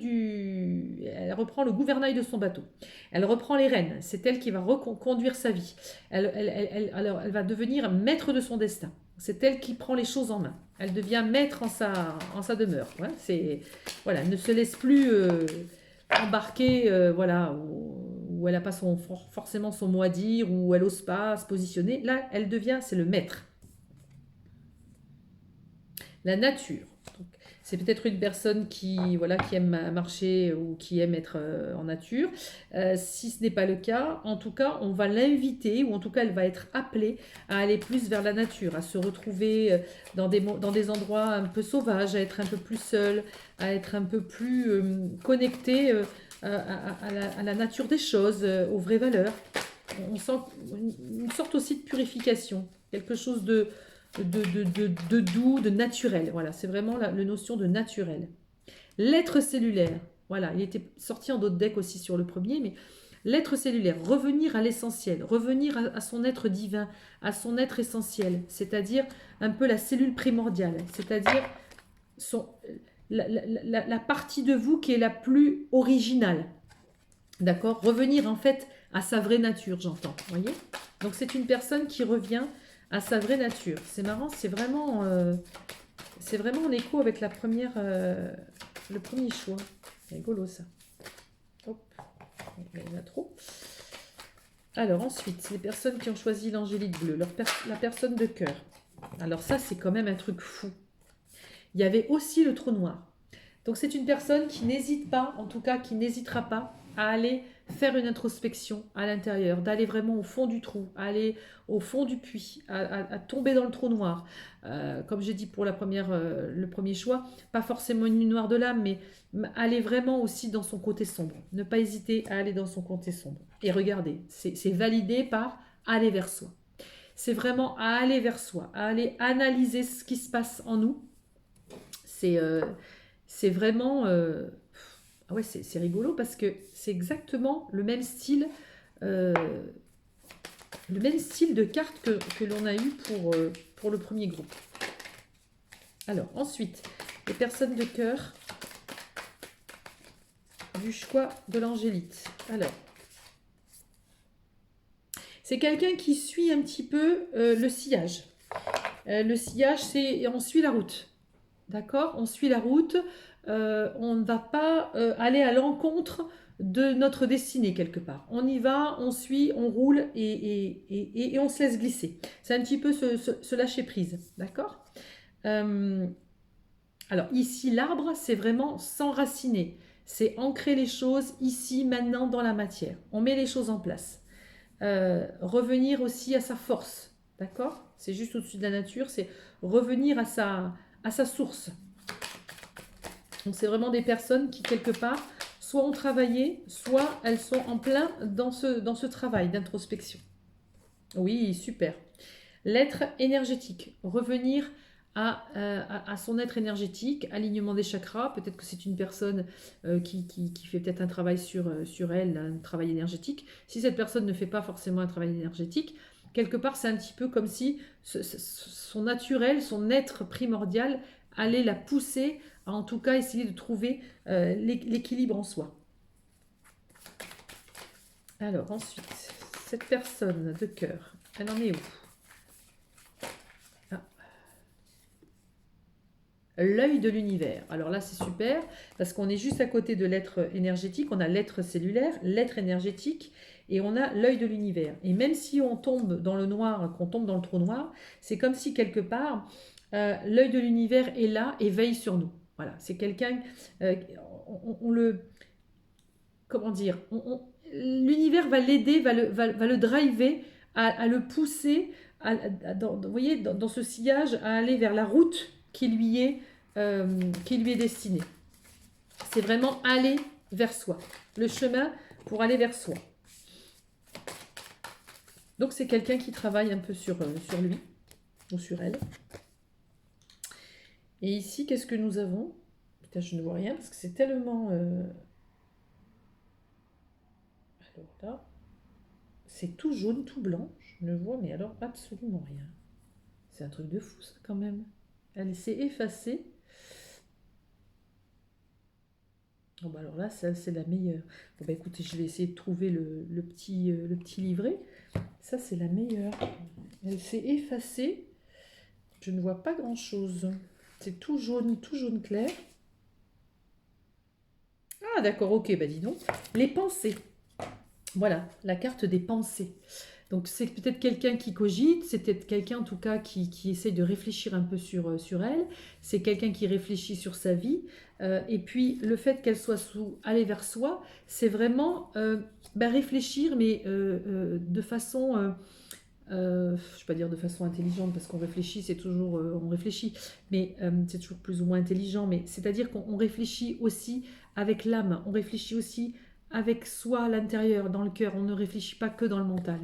elle reprend le gouvernail de son bateau. Elle reprend les rênes. C'est elle qui va reconduire sa vie. Alors, elle va devenir maître de son destin. C'est elle qui prend les choses en main. Elle devient maître en sa demeure. Ouais, voilà, elle ne se laisse plus embarquée, voilà, où elle n'a pas forcément son mot à dire, où elle n'ose pas se positionner. Là, elle devient, c'est le maître. La nature. C'est peut-être une personne qui, voilà, qui aime marcher ou qui aime être en nature. Si ce n'est pas le cas, en tout cas, on va l'inviter, ou en tout cas, elle va être appelée à aller plus vers la nature, à se retrouver dans des endroits un peu sauvages, à être un peu plus seule, à être un peu plus connectée à la nature des choses, aux vraies valeurs. On sent une sorte aussi de purification, quelque chose de doux, de naturel. Voilà, c'est vraiment la notion de naturel. L'être cellulaire. Voilà, il était sorti en d'autres decks aussi sur le premier, mais l'être cellulaire, revenir à l'essentiel, revenir à son être divin, à son être essentiel, c'est-à-dire un peu la cellule primordiale, c'est-à-dire la partie de vous qui est la plus originale. D'accord? Revenir en fait à sa vraie nature, j'entends. Voyez? Donc c'est une personne qui revient à sa vraie nature. C'est marrant, c'est vraiment en écho avec le premier choix. C'est rigolo ça. Hop, il y en a trop. Alors ensuite, les personnes qui ont choisi l'angélite bleue, la personne de cœur. Alors ça, c'est quand même un truc fou. Il y avait aussi le trou noir. Donc c'est une personne qui n'hésite pas, en tout cas qui n'hésitera pas à aller faire une introspection à l'intérieur, d'aller vraiment au fond du trou, à aller au fond du puits, à tomber dans le trou noir. Comme j'ai dit pour le premier choix, pas forcément une nuit noire de l'âme, mais aller vraiment aussi dans son côté sombre. Ne pas hésiter à aller dans son côté sombre. Et regardez, c'est validé par aller vers soi. C'est vraiment à aller vers soi, à aller analyser ce qui se passe en nous. C'est vraiment... ah ouais, c'est rigolo parce que c'est exactement le même style de carte que l'on a eu pour le premier groupe. Alors, ensuite, les personnes de cœur du choix de l'angélite. Alors, c'est quelqu'un qui suit un petit peu le sillage. Le sillage, c'est on suit la route. D'accord? On suit la route. On ne va pas aller à l'encontre de notre destinée quelque part. On y va, on suit, on roule et on se laisse glisser. C'est un petit peu se lâcher prise. D'accord? Alors ici, l'arbre, c'est vraiment s'enraciner. C'est ancrer les choses ici, maintenant, dans la matière. On met les choses en place. Revenir aussi à sa force. D'accord? C'est juste au-dessus de la nature. C'est revenir à sa source. Donc c'est vraiment des personnes qui, quelque part, soit ont travaillé, soit elles sont en plein dans ce travail d'introspection. Oui, super. L'être énergétique. Revenir à son être énergétique, alignement des chakras. Peut-être que c'est une personne qui fait peut-être un travail sur elle, un travail énergétique. Si cette personne ne fait pas forcément un travail énergétique, quelque part, c'est un petit peu comme si son naturel, son être primordial allait la pousser à en tout cas essayer de trouver l'équilibre en soi. Alors, ensuite, cette personne de cœur, elle en est où? Ah, l'œil de l'univers. Alors là, c'est super, parce qu'on est juste à côté de l'être énergétique. On a l'être cellulaire, l'être énergétique, et on a l'œil de l'univers. Et même si on tombe dans le noir, qu'on tombe dans le trou noir, c'est comme si quelque part, l'œil de l'univers est là et veille sur nous. Voilà, c'est quelqu'un, euh, on le, comment dire, l'univers va l'aider, va le driver, à le pousser, vous voyez, dans ce sillage, à aller vers la route qui lui est destinée. C'est vraiment aller vers soi, le chemin pour aller vers soi. Donc c'est quelqu'un qui travaille un peu sur lui, ou sur elle. Et ici, qu'est-ce que nous avons? Putain, je ne vois rien, parce que c'est tellement... Alors là... C'est tout jaune, tout blanc. Je ne vois mais alors absolument rien. C'est un truc de fou ça quand même. Elle s'est effacée. Bon bah alors là, ça c'est la meilleure. Bon bah écoutez, je vais essayer de trouver le petit livret. Ça c'est la meilleure. Elle s'est effacée. Je ne vois pas grand chose. C'est tout jaune clair. Ah d'accord, ok, bah dis donc. Les pensées. Voilà, la carte des pensées. Donc c'est peut-être quelqu'un qui cogite, c'est peut-être quelqu'un en tout cas qui essaye de réfléchir un peu sur elle, c'est quelqu'un qui réfléchit sur sa vie, et puis le fait qu'elle soit aller vers soi, c'est vraiment réfléchir, mais de façon, je ne vais pas dire de façon intelligente, parce qu'on réfléchit, c'est toujours, on réfléchit, mais c'est toujours plus ou moins intelligent, mais c'est-à-dire qu'on réfléchit aussi avec l'âme, on réfléchit aussi avec soi à l'intérieur, dans le cœur, on ne réfléchit pas que dans le mental.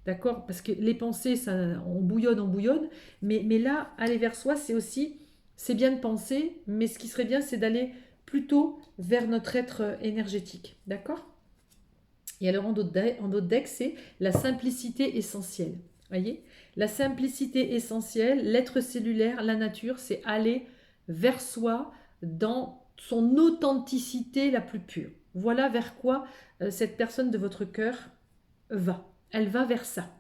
D'accord? Parce que les pensées, ça, on bouillonne, mais là, aller vers soi, c'est aussi, c'est bien de penser, mais ce qui serait bien, c'est d'aller plutôt vers notre être énergétique. D'accord? Et alors en d'autres decks, c'est la simplicité essentielle. Voyez? La simplicité essentielle, l'être cellulaire, la nature, c'est aller vers soi dans son authenticité la plus pure. Voilà vers quoi cette personne de votre cœur va. Elle va vers ça.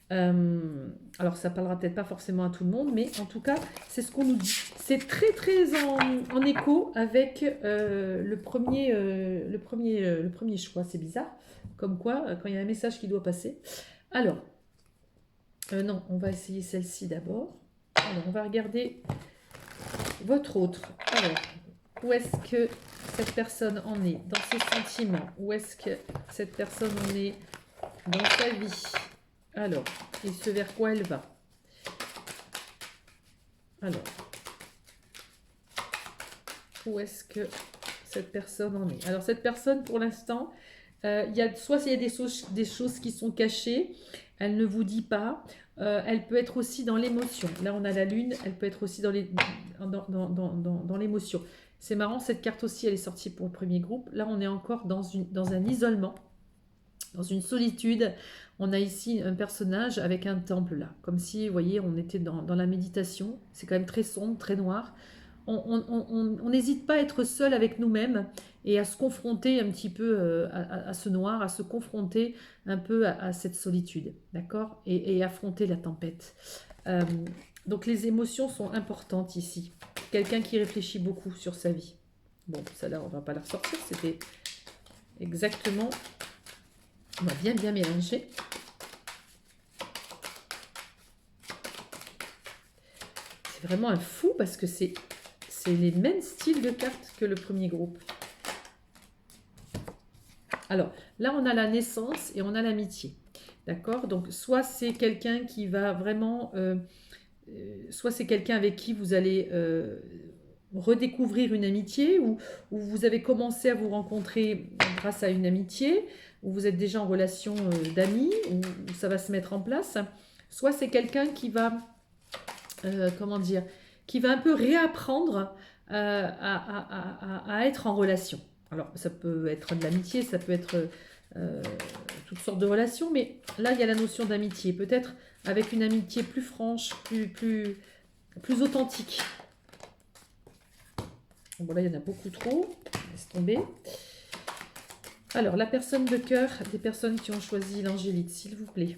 Alors ça parlera peut-être pas forcément à tout le monde, mais en tout cas, c'est ce qu'on nous dit. C'est très en écho avec le premier choix. C'est bizarre, comme quoi, quand il y a un message qui doit passer. Alors, non, on va essayer celle-ci d'abord. Alors, on va regarder votre autre. Alors, où est-ce que cette personne en est dans ses sentiments? Où est-ce que cette personne en est dans sa vie? Alors, et ce vers quoi elle va? Alors, où est-ce que cette personne en est? Alors, cette personne, pour l'instant, soit il y a des choses qui sont cachées, elle ne vous dit pas, elle peut être aussi dans l'émotion. Là, on a la lune, elle peut être aussi dans l'émotion. C'est marrant, cette carte aussi, elle est sortie pour le premier groupe. Là, on est encore dans un isolement, dans une solitude. On a ici un personnage avec un temple là, comme si, vous voyez, on était dans la méditation. C'est quand même très sombre, très noir. On n'hésite pas à être seul avec nous-mêmes et à se confronter un petit peu à ce noir, à se confronter un peu à cette solitude, d'accord, et affronter la tempête. Donc les émotions sont importantes ici. Quelqu'un qui réfléchit beaucoup sur sa vie. Bon, ça là, on va pas la ressortir, c'était exactement... On va bien mélanger. C'est vraiment un fou parce que c'est les mêmes styles de cartes que le premier groupe. Alors, là, on a la naissance et on a l'amitié. D'accord? Donc, soit c'est quelqu'un qui va vraiment... soit c'est quelqu'un avec qui vous allez redécouvrir une amitié, ou vous avez commencé à vous rencontrer grâce à une amitié, ou vous êtes déjà en relation d'amis, ou ça va se mettre en place. Soit c'est quelqu'un qui va... comment dire, qui va un peu réapprendre à être en relation. Alors, ça peut être de l'amitié, ça peut être toutes sortes de relations, mais là, il y a la notion d'amitié. Peut-être avec une amitié plus franche, plus authentique. Bon, là, il y en a beaucoup trop. Laisse tomber. Alors, la personne de cœur, des personnes qui ont choisi l'angélite, s'il vous plaît.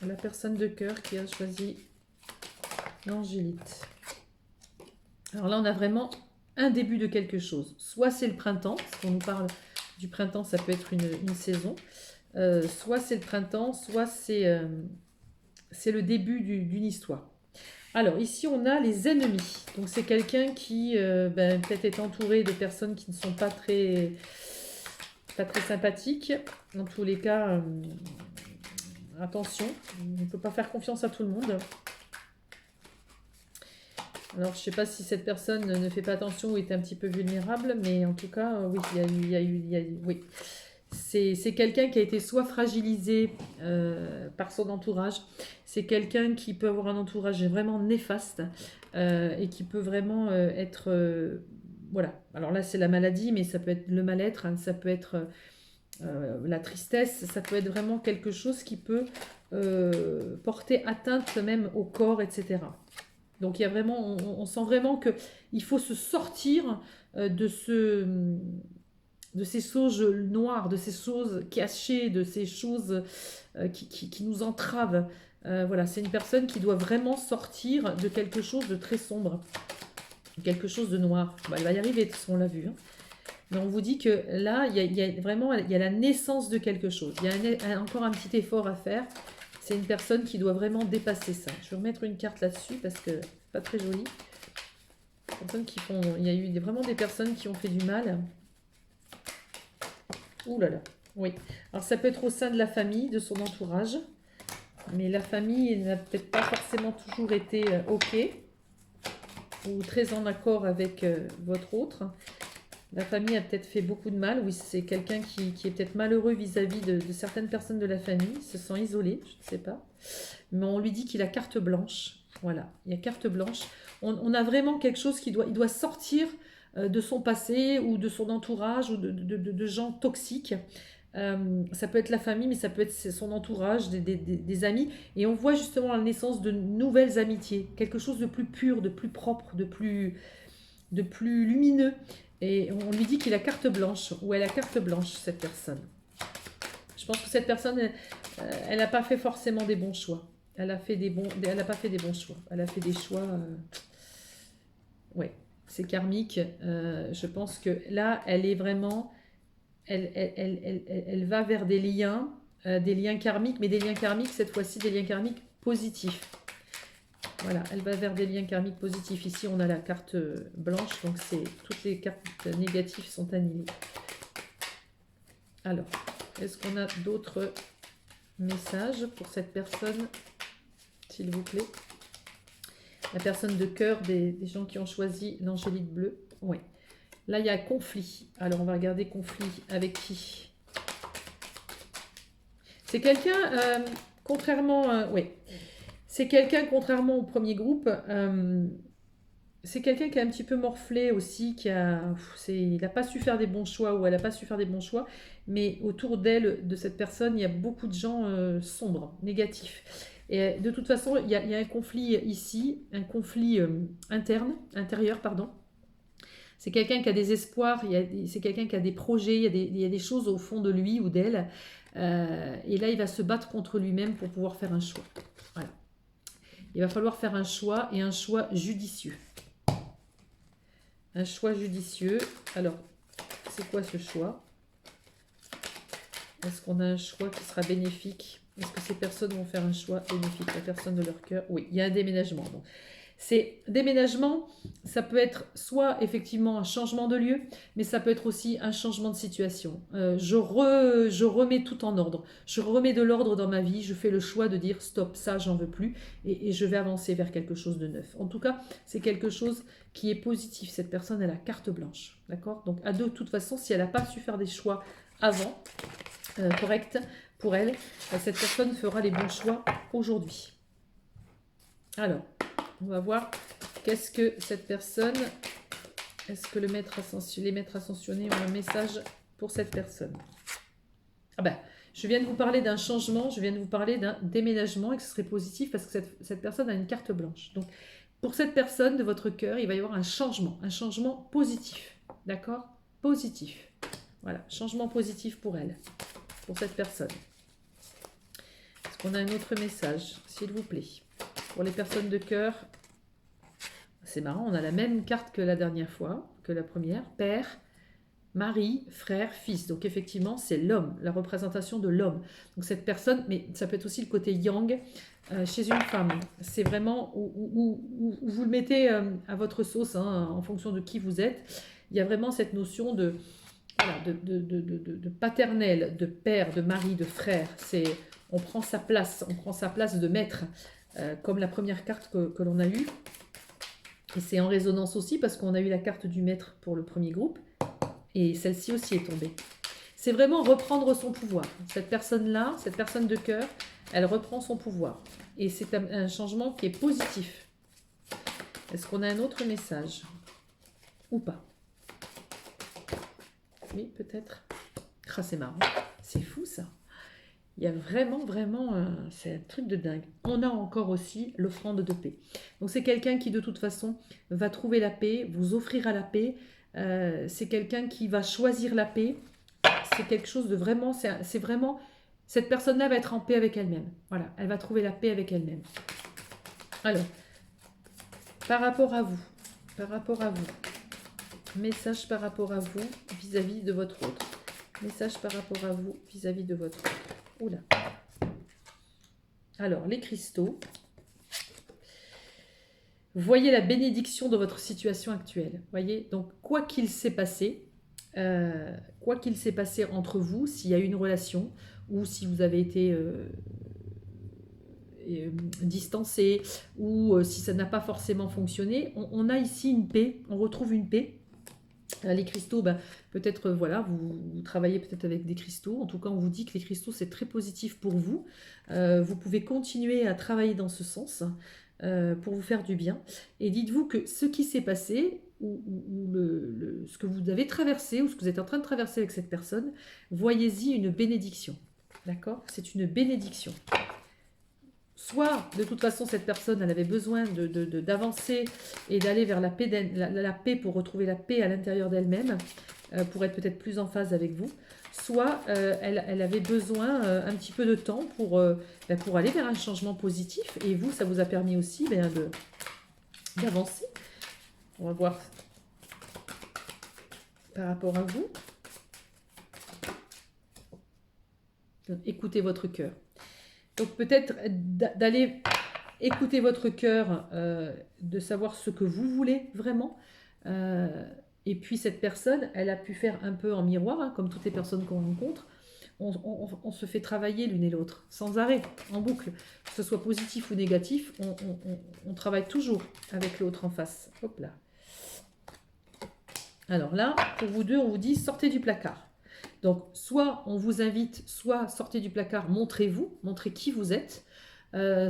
La personne de cœur qui a choisi l'angélite. Alors là, on a vraiment un début de quelque chose. Soit c'est le printemps, parce qu'on nous parle du printemps, ça peut être une saison. Soit c'est le printemps, soit c'est le début d'une histoire. Alors ici, on a les ennemis. Donc c'est quelqu'un qui peut-être est entouré de personnes qui ne sont pas très sympathiques. Dans tous les cas, attention, on ne peut pas faire confiance à tout le monde. Alors, je ne sais pas si cette personne ne fait pas attention ou est un petit peu vulnérable, mais en tout cas, oui, oui. C'est quelqu'un qui a été soit fragilisé par son entourage, c'est quelqu'un qui peut avoir un entourage vraiment néfaste et qui peut vraiment être... voilà, alors là c'est la maladie, mais ça peut être le mal-être, hein, ça peut être la tristesse, ça peut être vraiment quelque chose qui peut porter atteinte même au corps, etc. Donc il y a vraiment, on sent vraiment qu'il faut se sortir de ces choses noires, de ces choses cachées, de ces choses qui nous entravent. Voilà, c'est une personne qui doit vraiment sortir de quelque chose de très sombre, quelque chose de noir. Bah, elle va y arriver, on l'a vu. Hein. Mais on vous dit que là, il y a vraiment la naissance de quelque chose. Il y a encore un petit effort à faire. C'est une personne qui doit vraiment dépasser ça. Je vais remettre une carte là-dessus parce que c'est pas très joli. Il y a eu vraiment des personnes qui ont fait du mal. Ouh là là, oui. Alors ça peut être au sein de la famille, de son entourage. Mais la famille n'a peut-être pas forcément toujours été OK ou très en accord avec votre autre. La famille a peut-être fait beaucoup de mal. Oui, c'est quelqu'un qui est peut-être malheureux vis-à-vis de certaines personnes de la famille, se sent isolé, je ne sais pas. Mais on lui dit qu'il a carte blanche. Voilà, il y a carte blanche. On a vraiment quelque chose il doit sortir de son passé ou de son entourage ou de gens toxiques. Ça peut être la famille, mais ça peut être son entourage, des amis. Et on voit justement la naissance de nouvelles amitiés. Quelque chose de plus pur, de plus propre, de plus lumineux. Et on lui dit qu'il a carte blanche, ou elle a carte blanche, cette personne. Je pense que cette personne, elle n'a pas fait forcément des bons choix. Elle n'a pas fait des bons choix. Elle a fait des choix... ouais, c'est karmique. Je pense que là, elle est vraiment... Elle va vers des liens karmiques, mais des liens karmiques, cette fois-ci, des liens karmiques positifs. Voilà, elle va vers des liens karmiques positifs. Ici, on a la carte blanche, donc toutes les cartes négatives sont annulées. Alors, est-ce qu'on a d'autres messages pour cette personne, s'il vous plaît? La personne de cœur, des gens qui ont choisi l'angélite bleue. Oui. Là, il y a conflit. Alors, on va regarder conflit avec qui? C'est quelqu'un, contrairement... oui. C'est quelqu'un, contrairement au premier groupe, c'est quelqu'un qui a un petit peu morflé aussi, il n'a pas su faire des bons choix ou elle n'a pas su faire des bons choix, mais autour d'elle, de cette personne, il y a beaucoup de gens sombres, négatifs. Et de toute façon, il y a un conflit ici, un conflit intérieur, pardon. C'est quelqu'un qui a des espoirs, c'est quelqu'un qui a des projets, il y a des choses au fond de lui ou d'elle, et là, il va se battre contre lui-même pour pouvoir faire un choix. Voilà. Il va falloir faire un choix et un choix judicieux. Un choix judicieux. Alors, c'est quoi ce choix? Est-ce qu'on a un choix qui sera bénéfique? Est-ce que ces personnes vont faire un choix bénéfique? La personne de leur cœur? Oui, il y a un déménagement. Donc, déménagement, ça peut être soit effectivement un changement de lieu, mais ça peut être aussi un changement de situation. Je remets tout en ordre. Je remets de l'ordre dans ma vie. Je fais le choix de dire stop, ça j'en veux plus et je vais avancer vers quelque chose de neuf. En tout cas, c'est quelque chose qui est positif. Cette personne, elle a carte blanche. D'accord? Donc de toute façon, si elle n'a pas su faire des choix avant, corrects pour elle, cette personne fera les bons choix aujourd'hui. Alors, on va voir qu'est-ce que cette personne, est-ce que les maîtres ascensionnés ont un message pour cette personne? Ah ben, je viens de vous parler d'un changement, je viens de vous parler d'un déménagement et que ce serait positif parce que cette personne a une carte blanche. Donc, pour cette personne de votre cœur, il va y avoir un changement positif. D'accord? Positif. Voilà, changement positif pour elle, pour cette personne. Est-ce qu'on a un autre message, s'il vous plaît? Pour les personnes de cœur, c'est marrant, on a la même carte que la dernière fois, que la première. Père, mari, frère, fils. Donc effectivement, c'est l'homme, la représentation de l'homme. Donc cette personne, mais ça peut être aussi le côté yang chez une femme. C'est vraiment où vous le mettez à votre sauce, hein, en fonction de qui vous êtes. Il y a vraiment cette notion de, voilà, de paternel, de père, de mari, de frère. On prend sa place de maître, comme la première carte que l'on a eue. Et c'est en résonance aussi parce qu'on a eu la carte du maître pour le premier groupe. Et celle-ci aussi est tombée. C'est vraiment reprendre son pouvoir. Cette personne-là, cette personne de cœur, elle reprend son pouvoir. Et c'est un changement qui est positif. Est-ce qu'on a un autre message? Ou pas? Oui, peut-être. Ah, c'est marrant. C'est fou, ça. Il y a vraiment, c'est un truc de dingue. On a encore aussi l'offrande de paix. Donc, c'est quelqu'un qui, de toute façon, va trouver la paix, vous offrira la paix. C'est quelqu'un qui va choisir la paix. C'est quelque chose de vraiment, c'est vraiment, cette personne-là va être en paix avec elle-même. Voilà, elle va trouver la paix avec elle-même. Alors, par rapport à vous, message par rapport à vous vis-à-vis de votre autre. Message par rapport à vous vis-à-vis de votre autre. Oula. Alors, les cristaux. Voyez la bénédiction de votre situation actuelle. Voyez, donc quoi qu'il s'est passé entre vous, s'il y a eu une relation ou si vous avez été distancé ou si ça n'a pas forcément fonctionné, on a ici une paix, on retrouve une paix. Les cristaux, peut-être, voilà, vous travaillez peut-être avec des cristaux. En tout cas, on vous dit que les cristaux, c'est très positif pour vous. Vous pouvez continuer à travailler dans ce sens pour vous faire du bien. Et dites-vous que ce qui s'est passé, ou ce que vous avez traversé, ou ce que vous êtes en train de traverser avec cette personne, voyez-y une bénédiction. D'accord? C'est une bénédiction. Soit, de toute façon, cette personne, elle avait besoin d'avancer et d'aller vers la paix pour retrouver la paix à l'intérieur d'elle-même, pour être peut-être plus en phase avec vous. Soit, elle avait besoin un petit peu de temps pour aller vers un changement positif. Et vous, ça vous a permis aussi d'avancer. On va voir par rapport à vous. Donc, écoutez votre cœur. Donc peut-être d'aller écouter votre cœur, de savoir ce que vous voulez vraiment. Et puis cette personne, elle a pu faire un peu en miroir, hein, comme toutes les personnes qu'on rencontre. On se fait travailler l'une et l'autre, sans arrêt, en boucle. Que ce soit positif ou négatif, on travaille toujours avec l'autre en face. Hop là. Alors là, pour vous deux, on vous dit sortez du placard. Donc, soit on vous invite, soit sortez du placard, montrez-vous, montrez qui vous êtes.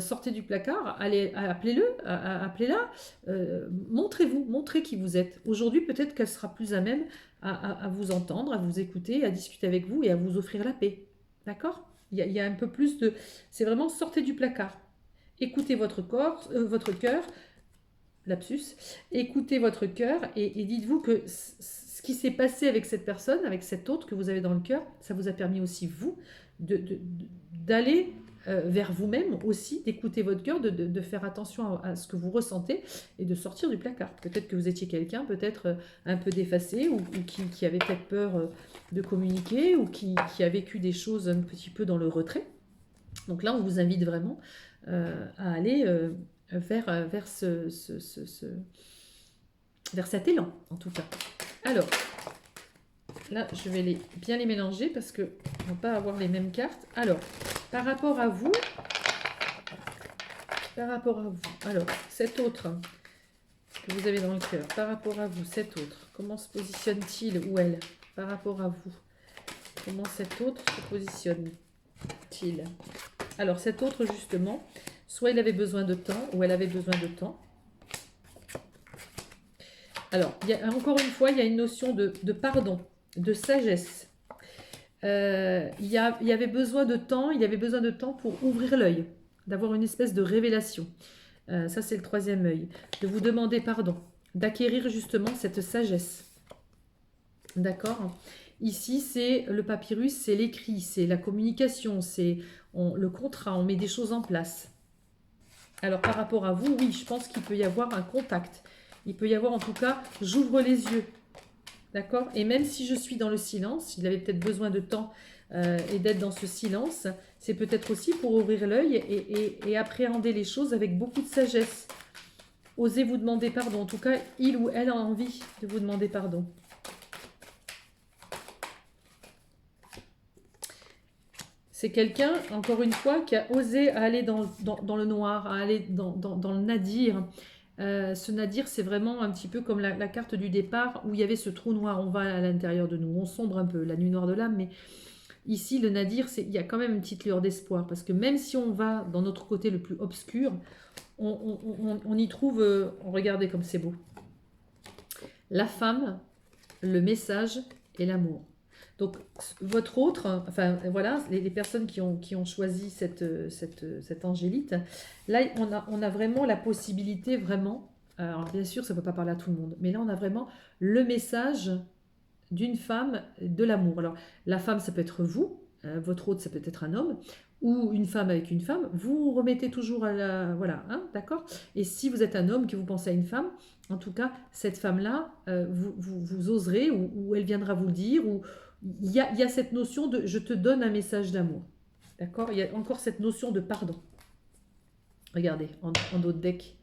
Sortez du placard, allez, appelez-le, appelez-la, montrez-vous, montrez qui vous êtes. Aujourd'hui, peut-être qu'elle sera plus à même à vous entendre, à vous écouter, à discuter avec vous et à vous offrir la paix. D'accord? Il y a un peu plus de... C'est vraiment sortez du placard. Écoutez votre corps, votre cœur, lapsus, écoutez votre cœur et dites-vous que ce qui s'est passé avec cette personne, avec cet autre que vous avez dans le cœur, ça vous a permis aussi, vous, d'aller vers vous-même aussi, d'écouter votre cœur, de faire attention à ce que vous ressentez et de sortir du placard. Peut-être que vous étiez quelqu'un, peut-être un peu défacé ou qui avait peut-être peur de communiquer ou qui a vécu des choses un petit peu dans le retrait. Donc là, on vous invite vraiment à aller vers cet élan, en tout cas. Alors, là, je vais bien les mélanger parce qu'on ne va pas avoir les mêmes cartes. Alors, par rapport à vous, alors, cet autre que vous avez dans le cœur, par rapport à vous, cet autre, comment se positionne-t-il ou elle par rapport à vous? Comment cet autre se positionne-t-il? Alors, cet autre, justement, soit il avait besoin de temps ou elle avait besoin de temps. Alors, encore une fois, il y a une notion de pardon, de sagesse. Il y avait besoin de temps, pour ouvrir l'œil, d'avoir une espèce de révélation. Ça, c'est le troisième œil. De vous demander pardon, d'acquérir justement cette sagesse. D'accord? Ici, c'est le papyrus, c'est l'écrit, c'est la communication, c'est le contrat, on met des choses en place. Alors, par rapport à vous, oui, je pense qu'il peut y avoir un contact. Il peut y avoir, en tout cas, j'ouvre les yeux. D'accord? Et même si je suis dans le silence, il avait peut-être besoin de temps et d'être dans ce silence, c'est peut-être aussi pour ouvrir l'œil et appréhender les choses avec beaucoup de sagesse. Osez vous demander pardon. En tout cas, il ou elle a envie de vous demander pardon. C'est quelqu'un, encore une fois, qui a osé aller dans le noir, à aller dans le nadir. Ce nadir, c'est vraiment un petit peu comme la carte du départ où il y avait ce trou noir. On va à l'intérieur de nous, on sombre un peu, la nuit noire de l'âme. Mais ici, le nadir, il y a quand même une petite lueur d'espoir. Parce que même si on va dans notre côté le plus obscur, on y trouve... regardez comme c'est beau. La femme, le message et l'amour. Donc, votre autre, enfin voilà, les personnes qui ont choisi cette angélite, là, on a vraiment la possibilité, vraiment, alors bien sûr, ça ne peut pas parler à tout le monde, mais là, on a vraiment le message d'une femme, de l'amour. Alors, la femme, ça peut être vous, votre autre, ça peut être un homme, ou une femme avec une femme, vous remettez toujours à la... Voilà, hein, d'accord. Et si vous êtes un homme, que vous pensez à une femme, en tout cas, cette femme-là, vous oserez, ou elle viendra vous le dire, ou il y a cette notion de « je te donne un message d'amour ». D'accord. Il y a encore cette notion de pardon. Regardez, en d'autres decks,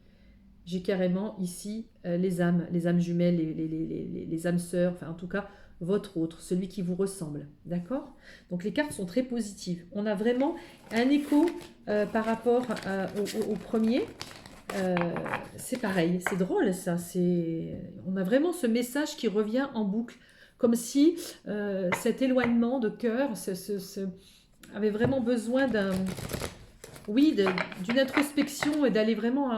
j'ai carrément ici les âmes jumelles, les âmes sœurs, enfin en tout cas, votre autre, celui qui vous ressemble. D'accord. Donc les cartes sont très positives. On a vraiment un écho par rapport au premier. C'est pareil, c'est drôle ça. On a vraiment ce message qui revient en boucle. Comme si cet éloignement de cœur avait vraiment besoin d'une introspection et d'aller vraiment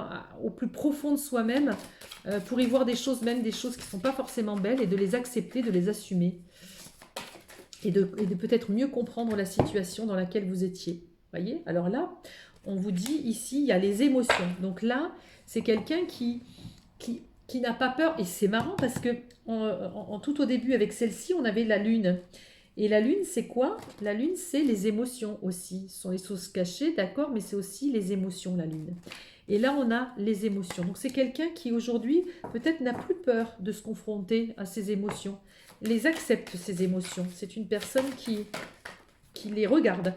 au plus profond de soi-même pour y voir des choses, même des choses qui ne sont pas forcément belles, et de les accepter, de les assumer et de peut-être mieux comprendre la situation dans laquelle vous étiez. Voyez. Alors là, on vous dit ici, il y a les émotions. Donc là, c'est quelqu'un qui n'a pas peur. Et c'est marrant parce que tout au début, avec celle-ci, on avait la lune. Et la lune, c'est quoi? La lune, c'est les émotions aussi. Ce sont les choses cachées, d'accord, mais c'est aussi les émotions, la lune. Et là, on a les émotions. Donc, c'est quelqu'un qui, aujourd'hui, peut-être n'a plus peur de se confronter à ses émotions. Les accepte, ses émotions. C'est une personne qui les regarde.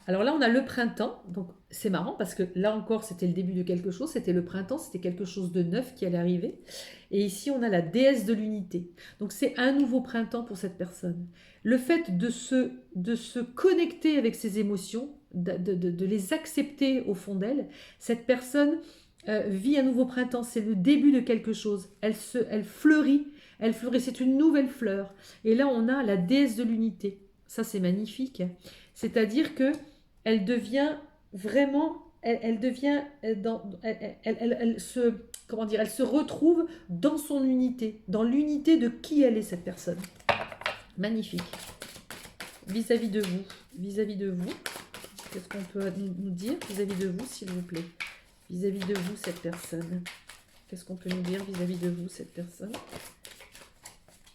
Alors là, on a le printemps, donc c'est marrant parce que là encore, c'était le début de quelque chose, c'était le printemps, c'était quelque chose de neuf qui allait arriver. Et ici, on a la déesse de l'unité. Donc c'est un nouveau printemps pour cette personne. Le fait de se connecter avec ses émotions, de les accepter au fond d'elle, cette personne vit un nouveau printemps, c'est le début de quelque chose. Elle fleurit, c'est une nouvelle fleur. Et là, on a la déesse de l'unité. Ça, c'est magnifique. C'est-à-dire que elle devient vraiment, elle devient elle se, comment dire, elle se retrouve dans son unité, dans l'unité de qui elle est, cette personne. Magnifique. Vis-à-vis de vous, qu'est-ce qu'on peut nous dire vis-à-vis de vous, s'il vous plaît? Vis-à-vis de vous, cette personne. Qu'est-ce qu'on peut nous dire vis-à-vis de vous, cette personne?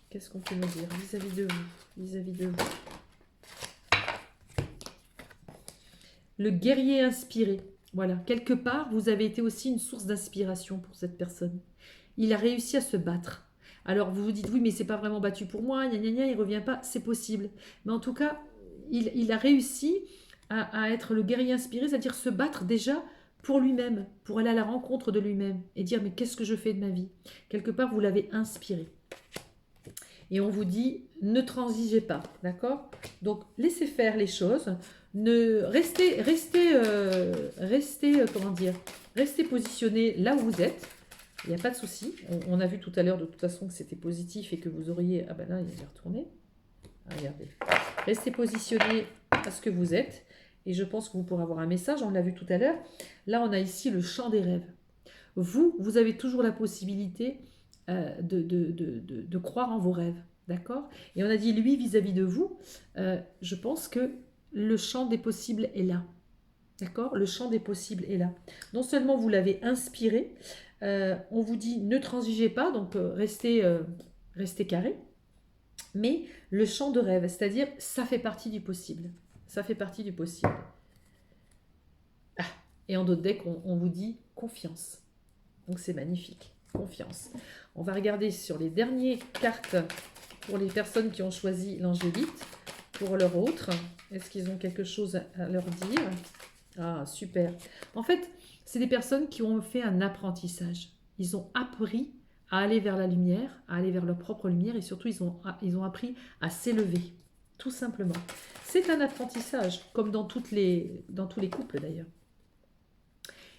Qu'est-ce qu'on peut nous dire vis-à-vis de vous, vis-à-vis de vous? Le guerrier inspiré. Voilà, quelque part, vous avez été aussi une source d'inspiration pour cette personne. Il a réussi à se battre. Alors, vous vous dites, oui, mais c'est pas vraiment battu pour moi, gna gna gna, il revient pas, c'est possible. Mais en tout cas, il a réussi à être le guerrier inspiré, c'est-à-dire se battre déjà pour lui-même, pour aller à la rencontre de lui-même et dire, mais qu'est-ce que je fais de ma vie? Quelque part, vous l'avez inspiré. Et on vous dit, ne transigez pas, d'accord? Donc, laissez faire les choses. Restez positionné là où vous êtes. Il n'y a pas de souci. On a vu tout à l'heure de toute façon que c'était positif et que vous auriez... Ah ben là, il est retourné. Regardez. Restez positionné à ce que vous êtes. Et je pense que vous pourrez avoir un message. On l'a vu tout à l'heure. Là, on a ici le champ des rêves. Vous avez toujours la possibilité de croire en vos rêves. D'accord? Et on a dit, lui, vis-à-vis de vous, je pense que le champ des possibles est là. D'accord? Le champ des possibles est là. Non seulement vous l'avez inspiré, on vous dit ne transigez pas, donc restez carré. Mais le champ de rêve, c'est-à-dire ça fait partie du possible. Ça fait partie du possible. Ah, et en d'autres decks, on vous dit confiance. Donc c'est magnifique, confiance. On va regarder sur les dernières cartes pour les personnes qui ont choisi l'angélite, pour leur autre. Est-ce qu'ils ont quelque chose à leur dire? Ah, super. En fait, c'est des personnes qui ont fait un apprentissage. Ils ont appris à aller vers la lumière, à aller vers leur propre lumière et surtout, ils ont appris à s'élever, tout simplement. C'est un apprentissage, comme dans tous les couples d'ailleurs.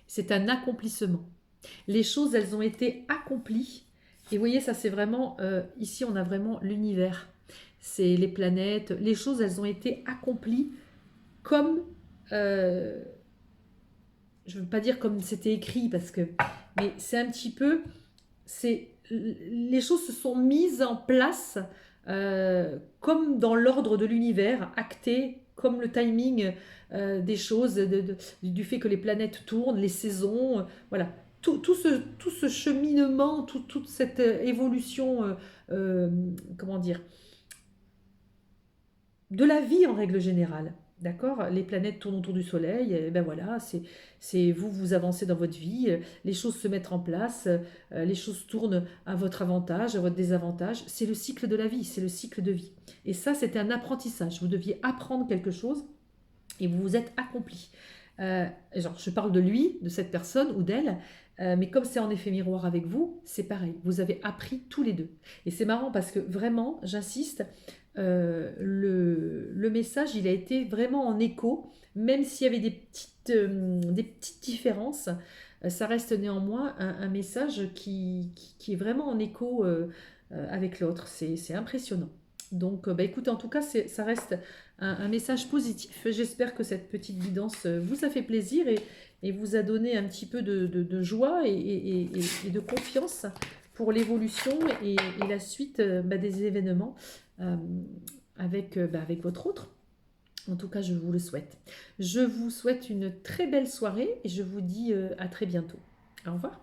C'est un accomplissement. Les choses, elles ont été accomplies. Et vous voyez, ça c'est vraiment, ici on a vraiment l'univers. C'est les planètes, les choses, elles ont été accomplies comme, je ne veux pas dire comme c'était écrit, mais c'est un petit peu, les choses se sont mises en place comme dans l'ordre de l'univers, actées comme le timing des choses, du fait que les planètes tournent, les saisons, voilà. Tout ce cheminement, toute cette évolution, comment dire, de la vie en règle générale. D'accord? Les planètes tournent autour du Soleil, et ben voilà, vous avancez dans votre vie, les choses se mettent en place, les choses tournent à votre avantage, à votre désavantage. C'est le cycle de la vie, c'est le cycle de vie. Et ça, c'était un apprentissage. Vous deviez apprendre quelque chose et vous vous êtes accompli. Genre, je parle de lui, de cette personne ou d'elle, mais comme c'est en effet miroir avec vous, c'est pareil. Vous avez appris tous les deux. Et c'est marrant parce que vraiment, j'insiste, le message, il a été vraiment en écho, même s'il y avait des petites différences, ça reste néanmoins un message qui est vraiment en écho avec l'autre. C'est impressionnant. Donc, bah, écoutez, en tout cas, ça reste un message positif. J'espère que cette petite guidance vous a fait plaisir et vous a donné un petit peu de joie et de confiance pour l'évolution et la suite bah, des événements avec votre autre. En tout cas, je vous le souhaite. Je vous souhaite une très belle soirée et je vous dis à très bientôt. Au revoir.